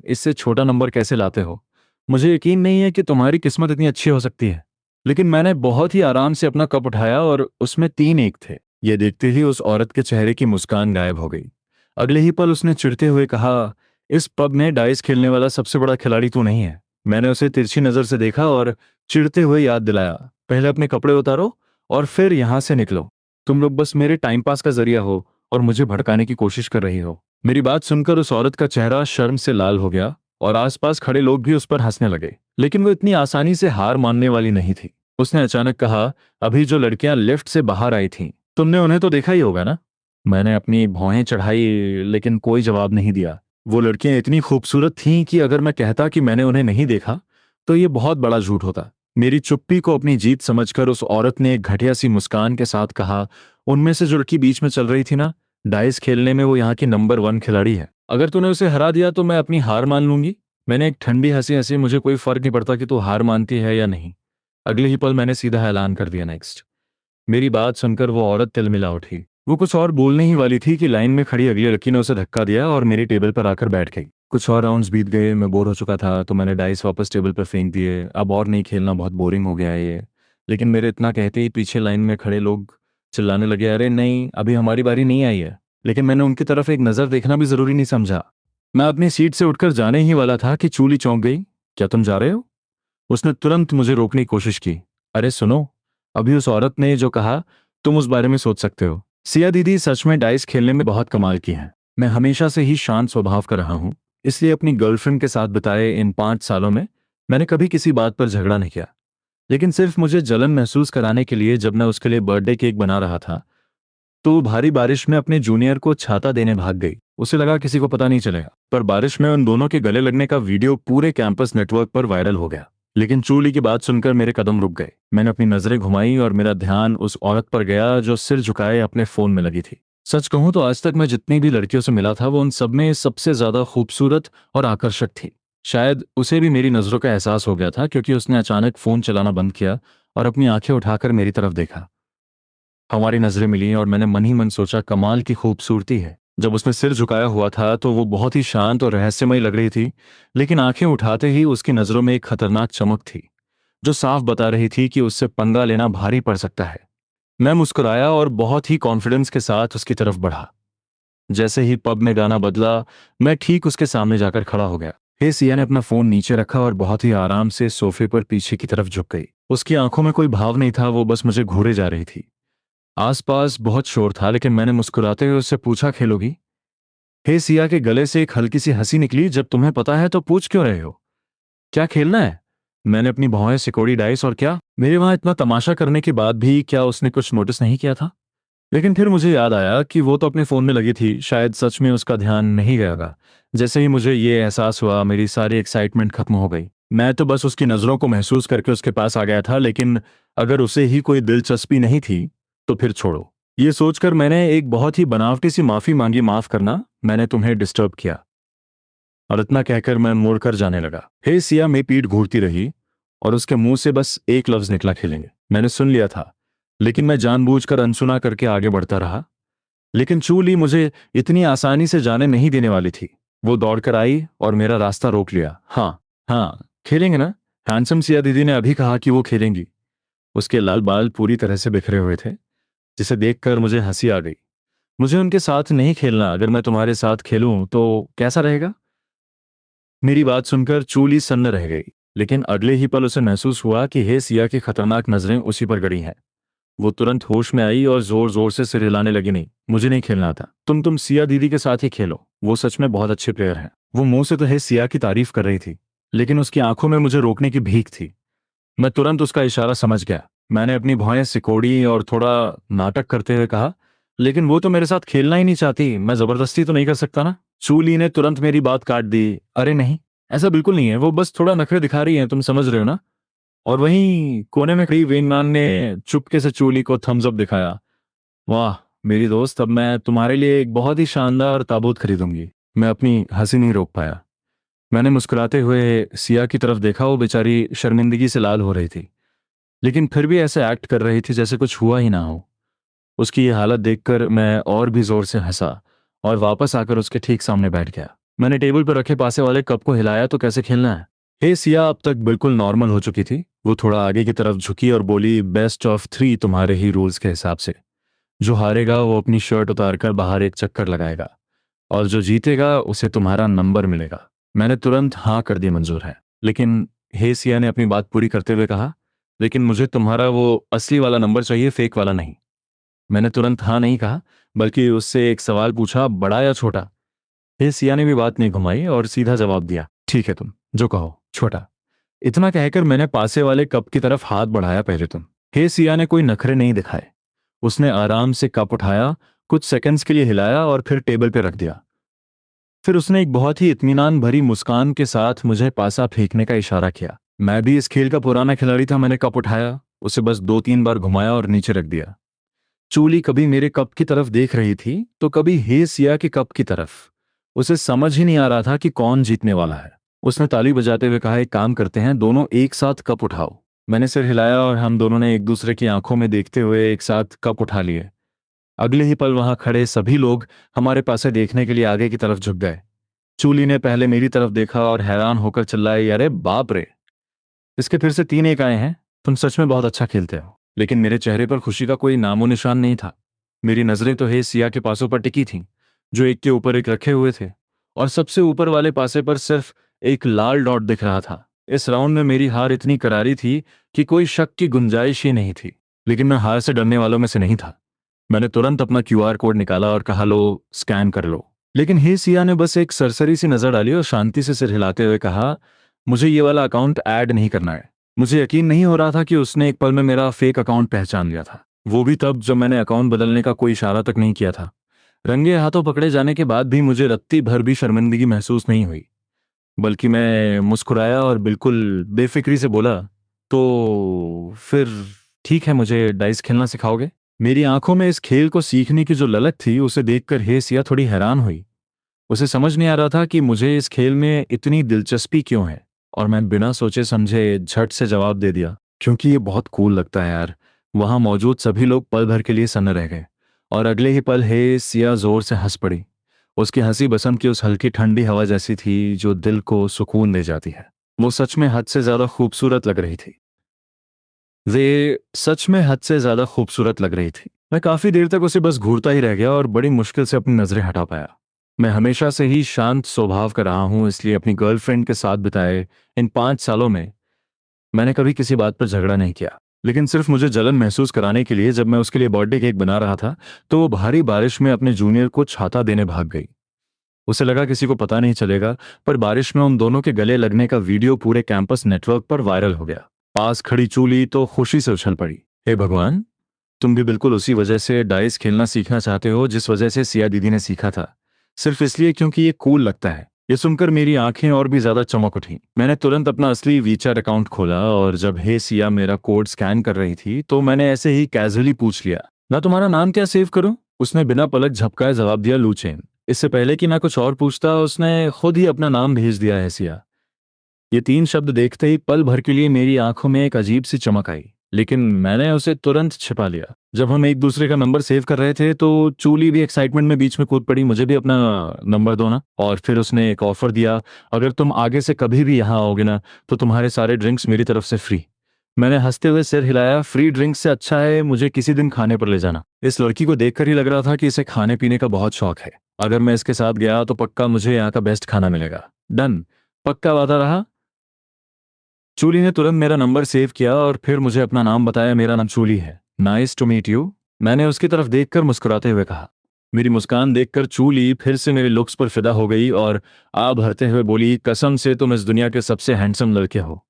इससे छोटा नंबर कैसे लाते हो। मुझे यकीन नहीं है कि तुम्हारी किस्मत इतनी अच्छी हो सकती है। लेकिन मैंने बहुत ही आराम से अपना कप उठाया और उसमें 3 1 थे। ये देखते ही उस औरत के चेहरे की मुस्कान गायब हो गई। अगले ही पल उसने चिढ़ते हुए कहा, इस पब में डाइस खेलने वाला सबसे बड़ा खिलाड़ी तू नहीं है। मैंने उसे तिरछी नजर से देखा और चिढ़ते हुए याद दिलाया, पहले अपने कपड़े उतारो और फिर यहां से निकलो। तुम लोग बस मेरे टाइम पास का जरिया हो और मुझे भड़काने की कोशिश कर रही हो। मेरी बात सुनकर उस औरत का चेहरा शर्म से लाल हो गया और आसपास खड़े लोग भी उस पर हंसने लगे। लेकिन वो इतनी आसानी से हार मानने वाली नहीं थी। उसने अचानक कहा, अभी जो लड़कियां लिफ्ट से बाहर आई थीं, तुमने उन्हें तो देखा ही होगा ना। मैंने अपनी भौहें चढ़ाई लेकिन कोई जवाब नहीं दिया। वो लड़कियां इतनी खूबसूरत थीं कि अगर मैं कहता कि मैंने उन्हें नहीं देखा तो ये बहुत बड़ा झूठ होता। मेरी चुप्पी को अपनी जीत समझकर उस औरत ने एक घटिया सी मुस्कान के साथ कहा, उनमें से जो लड़की बीच में चल रही थी ना, डाइस खेलने में वो यहाँ की नंबर 1 खिलाड़ी है। अगर तूने उसे हरा दिया तो मैं अपनी हार मान लूंगी। मैंने एक ठंडी हंसी हंसी, मुझे कोई फर्क नहीं पड़ता कि तू हार मानती है या नहीं। अगले ही पल मैंने सीधा ऐलान कर दिया, नेक्स्ट। मेरी बात सुनकर वो औरत तिलमिला उठी। वो कुछ और बोलने ही वाली थी कि लाइन में खड़ी अगली लड़की ने उसे धक्का दिया और मेरी टेबल पर आकर बैठ गई। कुछ और राउंड्स बीत गए, मैं बोर हो चुका था तो मैंने डाइस वापस टेबल पर फेंक दिए। अब और नहीं खेलना, बहुत बोरिंग हो गया है ये। लेकिन मेरे इतना कहते ही पीछे लाइन में खड़े लोग चिल्लाने लगे, अरे नहीं, अभी हमारी बारी नहीं आई है। लेकिन मैंने उनकी तरफ एक नज़र देखना भी जरूरी नहीं समझा। मैं अपनी सीट से उठकर जाने ही वाला था कि चूली चौंक गई। क्या तुम जा रहे हो? उसने तुरंत मुझे रोकने की कोशिश की। अरे सुनो, अभी उस औरत ने जो कहा, तुम उस बारे में सोच सकते हो। सिया दीदी सच में डाइस खेलने में बहुत कमाल की हैं। मैं हमेशा से ही शांत स्वभाव का रहा हूँ, इसलिए अपनी गर्लफ्रेंड के साथ बिताए इन 5 सालों में मैंने कभी किसी बात पर झगड़ा नहीं किया। लेकिन सिर्फ मुझे जलन महसूस कराने के लिए जब मैं उसके लिए बर्थडे केक बना रहा था तो वो भारी बारिश में अपने जूनियर को छाता देने भाग गई। उसे लगा किसी को पता नहीं चलेगा, पर बारिश में उन दोनों के गले लगने का वीडियो पूरे कैंपस नेटवर्क पर वायरल हो गया। लेकिन चूली की बात सुनकर मेरे कदम रुक गए। मैंने अपनी नजरें घुमाई और मेरा ध्यान उस औरत पर गया जो सिर झुकाए अपने फोन में लगी थी। सच कहूं तो आज तक मैं जितनी भी लड़कियों से मिला था वो उन सब में सबसे ज्यादा खूबसूरत और आकर्षक थी। शायद उसे भी मेरी नजरों का एहसास हो गया था क्योंकि उसने अचानक फोन चलाना बंद किया और अपनी आंखें उठाकर मेरी तरफ देखा। हमारी नजरें मिली और मैंने मन ही मन सोचा, कमाल की खूबसूरती है। जब उसने सिर झुकाया हुआ था तो वो बहुत ही शांत और रहस्यमयी लग रही थी, लेकिन आंखें उठाते ही उसकी नजरों में एक खतरनाक चमक थी जो साफ बता रही थी कि उससे पंगा लेना भारी पड़ सकता है। मैं मुस्कुराया और बहुत ही कॉन्फिडेंस के साथ उसकी तरफ बढ़ा। जैसे ही पब में गाना बदला, मैं ठीक उसके सामने जाकर खड़ा हो गया। हे सिया ने अपना फोन नीचे रखा और बहुत ही आराम से सोफे पर पीछे की तरफ झुक गई। उसकी आंखों में कोई भाव नहीं था, वो बस मुझे घूरे जा रही थी। आसपास बहुत शोर था लेकिन मैंने मुस्कुराते हुए उससे पूछा, खेलोगी? हे सिया के गले से एक हल्की सी हंसी निकली, जब तुम्हें पता है तो पूछ क्यों रहे हो? क्या खेलना है? मैंने अपनी भौहें सिकोड़ी। डाइस? और क्या? मेरे वहां इतना तमाशा करने के बाद भी क्या उसने कुछ नोटिस नहीं किया था? लेकिन फिर मुझे याद आया कि वो तो अपने फोन में लगी थी, शायद सच में उसका ध्यान नहीं गया होगा। जैसे ही मुझे ये एहसास हुआ मेरी सारी एक्साइटमेंट खत्म हो गई। मैं तो बस उसकी नजरों को महसूस करके उसके पास आ गया था, लेकिन अगर उसे ही कोई दिलचस्पी नहीं थी तो फिर छोड़ो। ये सोचकर मैंने एक बहुत ही बनावटी सी माफी मांगी, माफ करना, मैंने तुम्हें डिस्टर्ब किया। और इतना कहकर मैं मुड़कर जाने लगा। हे सिया में पीठ घूरती रही और उसके मुंह से बस एक लफ्ज निकला, खेलेंगे। मैंने सुन लिया था लेकिन मैं जानबूझकर अनसुना करके आगे बढ़ता रहा। लेकिन चूली मुझे इतनी आसानी से जाने नहीं देने वाली थी। वो दौड़कर आई और मेरा रास्ता रोक लिया। हाँ, हाँ, खेलेंगे ना? हैंडसम सिया दीदी ने अभी कहा कि वो खेलेंगी। उसके लाल बाल पूरी तरह से बिखरे हुए थे, जिसे देखकर मुझे हंसी आ गई। मुझे उनके साथ नहीं खेलना, अगर मैं तुम्हारे साथ खेलूं तो कैसा रहेगा? मेरी बात सुनकर चूली सन्न रह गई, लेकिन अगले ही पल उसे महसूस हुआ कि हे सिया की खतरनाक नजरें उसी पर गड़ी हैं। वो तुरंत होश में आई और जोर जोर से सिर हिलाने लगी। नहीं, मुझे नहीं खेलना था। तुम सिया दीदी के साथ ही खेलो, वो सच में बहुत अच्छे प्लेयर हैं। वो मुंह से तो हे सिया की तारीफ कर रही थी लेकिन उसकी आंखों में मुझे रोकने की भीख थी। मैं तुरंत उसका इशारा समझ गया। मैंने अपनी भौहें सिकोड़ी और थोड़ा नाटक करते हुए कहा, लेकिन वो तो मेरे साथ खेलना ही नहीं चाहती, मैं जबरदस्ती तो नहीं कर सकता ना। चूली ने तुरंत मेरी बात काट दी। अरे नहीं, ऐसा बिल्कुल नहीं है, वो बस थोड़ा नखरे दिखा रही है, तुम समझ रहे हो ना। और वहीं कोने में खड़ी वेनमान ने चुपके से चूली को थम्स अप दिखाया। वाह मेरी दोस्त, अब मैं तुम्हारे लिए एक बहुत ही शानदार ताबूत खरीदूंगी। मैं अपनी हंसी नहीं रोक पाया। मैंने मुस्कुराते हुए सिया की तरफ देखा। वो बेचारी शर्मिंदगी से लाल हो रही थी, लेकिन फिर भी ऐसे एक्ट कर रही थी जैसे कुछ हुआ ही ना हो। उसकी ये हालत देखकर मैं और भी जोर से हंसा और वापस आकर उसके ठीक सामने बैठ गया। मैंने टेबल पर रखे पासे वाले कप को हिलाया तो कैसे खेलना है। हे सिया अब तक बिल्कुल नॉर्मल हो चुकी थी। वो थोड़ा आगे की तरफ झुकी और बोली, बेस्ट ऑफ 3 तुम्हारे ही रूल्स के हिसाब से। जो हारेगा वो अपनी शर्ट उतारकर बाहर एक चक्कर लगाएगा, और जो जीतेगा उसे तुम्हारा नंबर मिलेगा। मैंने तुरंत हाँ कर दी, मंजूर है। लेकिन हे सिया ने अपनी बात पूरी करते हुए कहा, लेकिन मुझे तुम्हारा वो असली वाला नंबर चाहिए, फेक वाला नहीं। मैंने तुरंत हाँ नहीं कहा, बल्कि उससे एक सवाल पूछा, बड़ा या छोटा। हे सिया ने भी बात नहीं घुमाई और सीधा जवाब दिया, ठीक है तुम जो कहो, छोटा। इतना कहकर मैंने पासे वाले कप की तरफ हाथ बढ़ाया, पहले तुम। हे सिया ने कोई नखरे नहीं दिखाए। उसने आराम से कप उठाया, कुछ सेकंड्स के लिए हिलाया और फिर टेबल पर रख दिया। फिर उसने एक बहुत ही इत्मीनान भरी मुस्कान के साथ मुझे पासा फेंकने का इशारा किया। मैं भी इस खेल का पुराना खिलाड़ी था। मैंने कप उठाया, उसे बस 2-3 बार घुमाया और नीचे रख दिया। चूली कभी मेरे कप की तरफ देख रही थी तो कभी हे सिया के कप की तरफ। उसे समझ ही नहीं आ रहा था कि कौन जीतने वाला है। उसने ताली बजाते हुए कहा, एक काम करते हैं, दोनों एक साथ कप उठाओ। मैंने सिर हिलाया और हम दोनों ने एक दूसरे की आंखों में देखते हुए एक साथ कप उठा लिए। अगले ही पल वहां खड़े सभी लोग हमारे पास से देखने के लिए आगे की तरफ झुक गए। चूली ने पहले मेरी तरफ देखा और हैरान होकर चिल्लाई, अरे बाप रे, इसके फिर से 3 एक आए हैं। तुम सच में बहुत अच्छा खेलते हो। लेकिन मेरे चेहरे पर खुशी का कोई नामो निशान नहीं था। मेरी नजरें तो हे सिया के पासों पर टिकी थीं, जो एक के ऊपर एक रखे हुए थे, और सबसे ऊपर वाले पासे पर सिर्फ एक लाल डॉट दिख रहा था। इस राउंड में मेरी हार इतनी करारी थी कि कोई शक की गुंजाइश ही नहीं थी। लेकिन मैं हार से डरने वालों में से नहीं था। मैंने तुरंत अपना क्यूआर कोड निकाला और कहा, लो स्कैन कर लो। लेकिन हे सिया ने बस एक सरसरी सी नजर डाली और शांति से सिर हिलाते हुए कहा, मुझे ये वाला अकाउंट ऐड नहीं करना है। मुझे यकीन नहीं हो रहा था कि उसने एक पल में मेरा फेक अकाउंट पहचान लिया था, वो भी तब जब मैंने अकाउंट बदलने का कोई इशारा तक नहीं किया था। रंगे हाथों पकड़े जाने के बाद भी मुझे रत्ती भर भी शर्मिंदगी महसूस नहीं हुई, बल्कि मैं मुस्कुराया और बिल्कुल बेफिक्री से बोला, तो फिर ठीक है, मुझे डाइस खेलना सिखाओगे? मेरी आंखों में इस खेल को सीखने की जो ललक थी उसे देखकर हे सिया थोड़ी हैरान हुई। उसे समझ नहीं आ रहा था कि मुझे इस खेल में इतनी दिलचस्पी क्यों है, और मैं बिना सोचे समझे झट से जवाब दे दिया, क्योंकि ये बहुत कूल लगता है यार। वहां मौजूद सभी लोग पल भर के लिए सन्न रह गए, और अगले ही पल हे सिया जोर से हंस पड़ी। उसकी हंसी बसंत की उस हल्की ठंडी हवा जैसी थी जो दिल को सुकून दे जाती है। वो सच में हद से ज्यादा खूबसूरत लग रही थी। वे सच में हद से ज्यादा खूबसूरत लग रही थी। मैं काफी देर तक उसे बस घूरता ही रह गया और बड़ी मुश्किल से अपनी नजरें हटा पाया। मैं हमेशा से ही शांत स्वभाव का रहा हूं, इसलिए अपनी गर्लफ्रेंड के साथ बिताए इन 5 सालों में मैंने कभी किसी बात पर झगड़ा नहीं किया। लेकिन सिर्फ मुझे जलन महसूस कराने के लिए जब मैं उसके लिए बर्थडे केक बना रहा था तो वो भारी बारिश में अपने जूनियर को छाता देने भाग गई। उसे लगा किसी को पता नहीं चलेगा, पर बारिश में उन दोनों के गले लगने का वीडियो पूरे कैंपस नेटवर्क पर वायरल हो गया। पास खड़ी चूली तो खुशी से उछल पड़ी। हे भगवान, तुम भी बिल्कुल उसी वजह से डाइस खेलना सीखना चाहते हो जिस वजह से सिया दीदी ने सीखा था, सिर्फ इसलिए क्योंकि ये कूल लगता है। ये सुनकर मेरी आंखें और भी ज्यादा चमक उठी। मैंने तुरंत अपना असली वीचार अकाउंट खोला और जब हे सिया मेरा कोड स्कैन कर रही थी तो मैंने ऐसे ही कैजुअली पूछ लिया, ना तुम्हारा नाम क्या सेव करूं? उसने बिना पलक झपकाए जवाब दिया, लूचेन। इससे पहले कि मैं कुछ और पूछता उसने खुद ही अपना नाम भेज दिया है, सिया। ये 3 शब्द देखते ही पल भर के लिए मेरी आंखों में एक अजीब सी चमक आई, लेकिन मैंने उसे तुरंत छिपा लिया। जब हम एक दूसरे का नंबर सेव कर रहे थे तो चूली भी एक्साइटमेंट में बीच में कूद पड़ी, मुझे भी अपना नंबर दो ना। और फिर उसने एक ऑफर दिया, अगर तुम आगे से कभी भी यहाँ आओगे ना तो तुम्हारे सारे ड्रिंक्स मेरी तरफ से फ्री। मैंने हंसते हुए सिर हिलाया, फ्री ड्रिंक्स से अच्छा है मुझे किसी दिन खाने पर ले जाना। इस लड़की को देखकर ही लग रहा था कि इसे खाने पीने का बहुत शौक है। अगर मैं इसके साथ गया तो पक्का मुझे यहाँ का बेस्ट खाना मिलेगा। डन, पक्का वादा रहा। चूली ने तुरंत मेरा नंबर सेव किया और फिर मुझे अपना नाम बताया, मेरा नाम चूली है, नाइस टू मीट यू। मैंने उसकी तरफ देखकर मुस्कुराते हुए कहा। मेरी मुस्कान देखकर चूली फिर से मेरे लुक्स पर फिदा हो गई और आ भरते हुए बोली, कसम से तुम इस दुनिया के सबसे हैंडसम लड़के हो।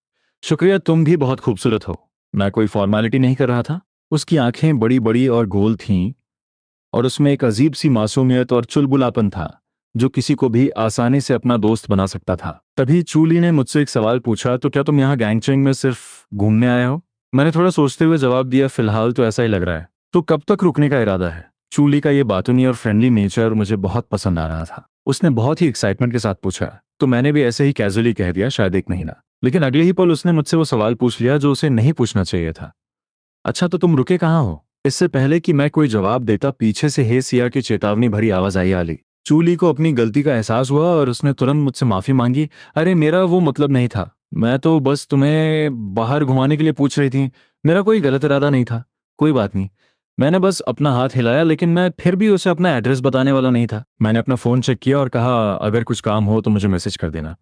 शुक्रिया, तुम भी बहुत खूबसूरत हो। मैं कोई फॉर्मेलिटी नहीं कर रहा था। उसकी आंखें बड़ी बड़ी और गोल थीं और उसमें एक अजीब सी मासूमियत और चुलबुलापन था जो किसी को भी आसानी से अपना दोस्त बना सकता था। तभी चूली ने मुझसे एक सवाल पूछा, तो क्या तुम यहाँ गैंगचैंग में सिर्फ घूमने आए हो? मैंने थोड़ा सोचते हुए जवाब दिया, फिलहाल तो ऐसा ही लग रहा है। तो कब तक रुकने का इरादा है? चूली का ये बातूनी और फ्रेंडली नेचर मुझे बहुत पसंद आ रहा था। उसने बहुत ही एक्साइटमेंट के साथ पूछा, तो मैंने भी ऐसे ही कैजुअली कह दिया, शायद 1 महीना। लेकिन अगले ही पल उसने मुझसे वो सवाल पूछ लिया जो उसे नहीं पूछना चाहिए था। अच्छा, तो तुम रुके कहाँ हो? इससे पहले कि मैं कोई जवाब देता, पीछे से हे सिया की चेतावनी भरी आवाज आई, आली। चूली को अपनी गलती का एहसास हुआ और उसने तुरंत मुझसे माफी मांगी। अरे मेरा वो मतलब नहीं था, मैं तो बस तुम्हें बाहर घुमाने के लिए पूछ रही थी, मेरा कोई गलत इरादा नहीं था। कोई बात नहीं। मैंने बस अपना हाथ हिलाया, लेकिन मैं फिर भी उसे अपना एड्रेस बताने वाला नहीं था। मैंने अपना फोन चेक किया और कहा, अगर कुछ काम हो तो मुझे मैसेज कर देना।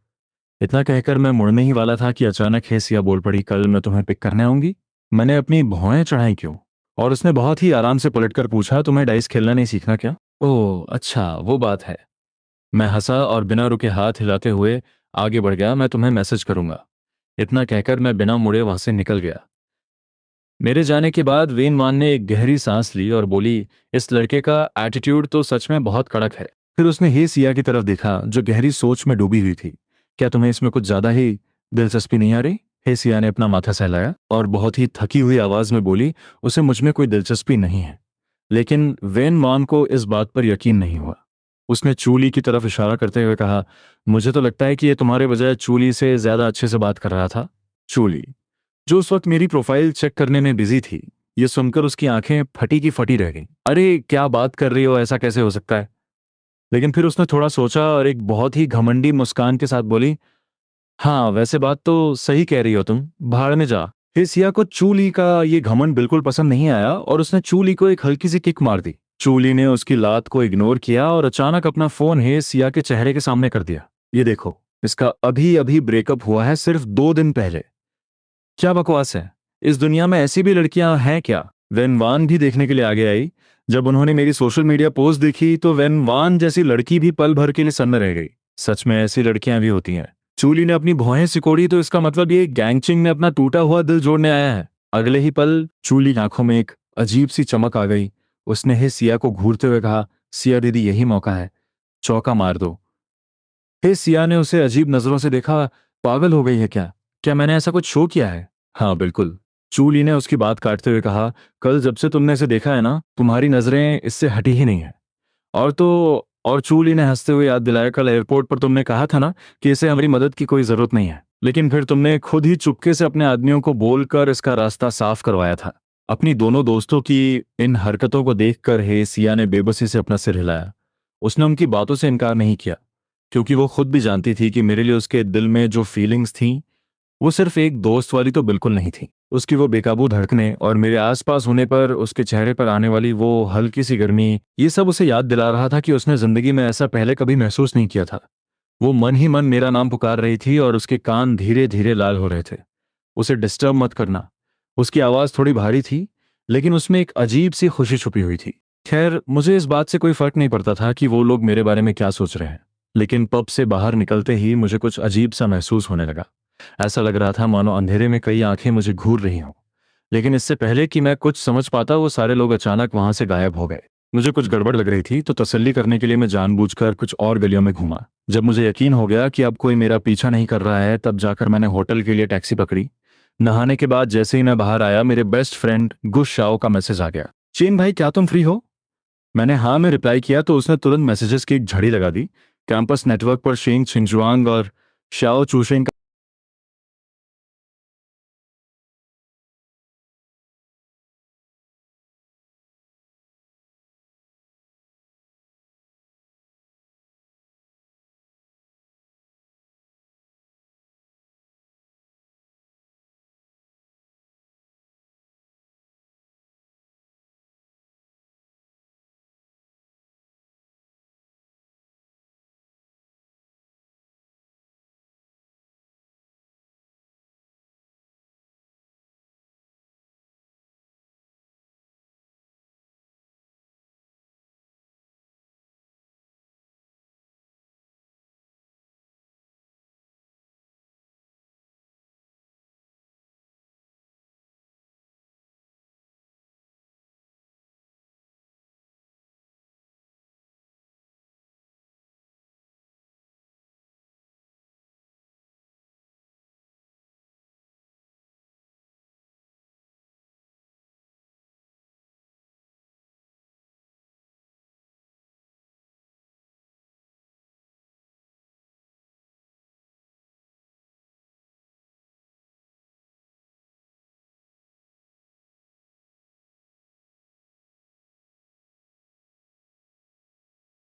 इतना कहकर मैं मुड़ने ही वाला था कि अचानक हे सिया बोल पड़ी, कल मैं तुम्हें पिक करने आऊंगी। मैंने अपनी भौहें चढ़ाई, क्यों? और उसने बहुत ही आराम से पलटकर पूछा, तुम्हें डाइस खेलना नहीं सीखना क्या? ओह अच्छा, वो बात है। मैं हंसा और बिना रुके हाथ हिलाते हुए आगे बढ़ गया, मैं तुम्हें मैसेज करूंगा। इतना कहकर मैं बिना मुड़े वहां से निकल गया। मेरे जाने के बाद वेन वान ने एक गहरी सांस ली और बोली, इस लड़के का एटीट्यूड तो सच में बहुत कड़क है। फिर उसने हे सिया की तरफ देखा जो गहरी सोच में डूबी हुई थी। क्या तुम्हें इसमें कुछ ज्यादा ही दिलचस्पी नहीं आ रही? हे सिया ने अपना माथा सहलाया और बहुत ही थकी हुई आवाज में बोली, उसे मुझ में कोई दिलचस्पी नहीं है। लेकिन वेन मान को इस बात पर यकीन नहीं हुआ। उसने चूली की तरफ इशारा करते हुए कहा, मुझे तो लगता है कि ये तुम्हारे बजाय चूली से ज्यादा अच्छे से बात कर रहा था। चूली, जो उस वक्त मेरी प्रोफाइल चेक करने में बिजी थी, ये सुनकर उसकी आंखें फटी की फटी रह गईं। अरे क्या बात कर रही हो, ऐसा कैसे हो सकता है? लेकिन फिर उसने थोड़ा सोचा और एक बहुत ही घमंडी मुस्कान के साथ बोली, हाँ वैसे बात तो सही कह रही हो तुम, भाड़ में जा। फिर सिया को चूली का ये घमंड बिल्कुल पसंद नहीं आया और उसने चूली को एक हल्की सी किक मार दी। चूली ने उसकी लात को इग्नोर किया और अचानक अपना फोन हे सिया के चेहरे के सामने कर दिया। ये देखो, इसका अभी अभी ब्रेकअप हुआ है, सिर्फ 2 दिन पहले। क्या बकवास है? इस दुनिया में ऐसी भी लड़कियां हैं क्या? वेनवान भी देखने के लिए आगे आई। जब उन्होंने मेरी सोशल मीडिया पोस्ट देखी तो वेनवान जैसी लड़की भी पल भर के लिए सन्न रह गई। सच में ऐसी लड़कियां भी होती हैं। चूली ने अपनी भौहें सिकोड़ी तो इसका मतलब ये गैंगचिंग में अपना टूटा हुआ दिल जोड़ने आया है। अगले ही पल चूली की आंखों में एक अजीब सी चमक आ गई। उसने हे सिया को घूरते हुए कहा, सिया दीदी यही मौका है, चौका मार दो। हे सिया ने उसे अजीब नजरों से देखा। पागल हो गई है क्या? क्या मैंने ऐसा कुछ शो किया है? हाँ बिल्कुल। चूली ने उसकी बात काटते हुए कहा, कल जब से तुमने इसे देखा है ना, तुम्हारी नजरें इससे हटी ही नहीं है। और तो और चूली ने हंसते हुए याद दिलाया, कल एयरपोर्ट पर तुमने कहा था ना कि इसे हमारी मदद की कोई जरूरत नहीं है, लेकिन फिर तुमने खुद ही चुपके से अपने आदमियों को बोलकर इसका रास्ता साफ करवाया था। अपनी दोनों दोस्तों की इन हरकतों को देखकर हे सिया ने बेबसी से अपना सिर हिलाया। उसने उनकी बातों से इनकार नहीं किया, क्योंकि वो खुद भी जानती थी कि मेरे लिए उसके दिल में जो फीलिंग्स थीं, वो सिर्फ एक दोस्त वाली तो बिल्कुल नहीं थी। उसकी वो बेकाबू धड़कने और मेरे आसपास होने पर उसके चेहरे पर आने वाली वो हल्की सी गर्मी, ये सब उसे याद दिला रहा था कि उसने जिंदगी में ऐसा पहले कभी महसूस नहीं किया था। वो मन ही मन मेरा नाम पुकार रही थी और उसके कान धीरे धीरे लाल हो रहे थे। उसे डिस्टर्ब मत करना। उसकी आवाज थोड़ी भारी थी, लेकिन उसमें एक अजीब सी खुशी छुपी हुई थी। खैर, मुझे इस बात से कोई फर्क नहीं पड़ता था कि वो लोग मेरे बारे में क्या सोच रहे हैं। लेकिन पब से बाहर निकलते ही मुझे कुछ अजीब सा महसूस होने लगा। ऐसा लग रहा था मानो अंधेरे में कई आंखें मुझे घूर रही हों। लेकिन इससे पहले कि मैं कुछ समझ पाता, वो सारे लोग अचानक वहां से गायब हो गए। मुझे कुछ गड़बड़ लग रही थी, तो तसल्ली करने के लिए मैं जानबूझकर कुछ और गलियों में घूमा। जब मुझे यकीन हो गया कि अब कोई मेरा पीछा नहीं कर रहा है, तब जाकर मैंने होटल के लिए टैक्सी पकड़ी। नहाने के बाद जैसे ही मैं बाहर आया, मेरे बेस्ट फ्रेंड गुश शाओ का मैसेज आ गया, चीन भाई क्या तुम फ्री हो? मैंने हाँ में रिप्लाई किया तो उसने तुरंत मैसेजेस की एक झड़ी लगा दी। कैंपस नेटवर्क पर शेंग छिंगजुआंग और शाओ चूशेंग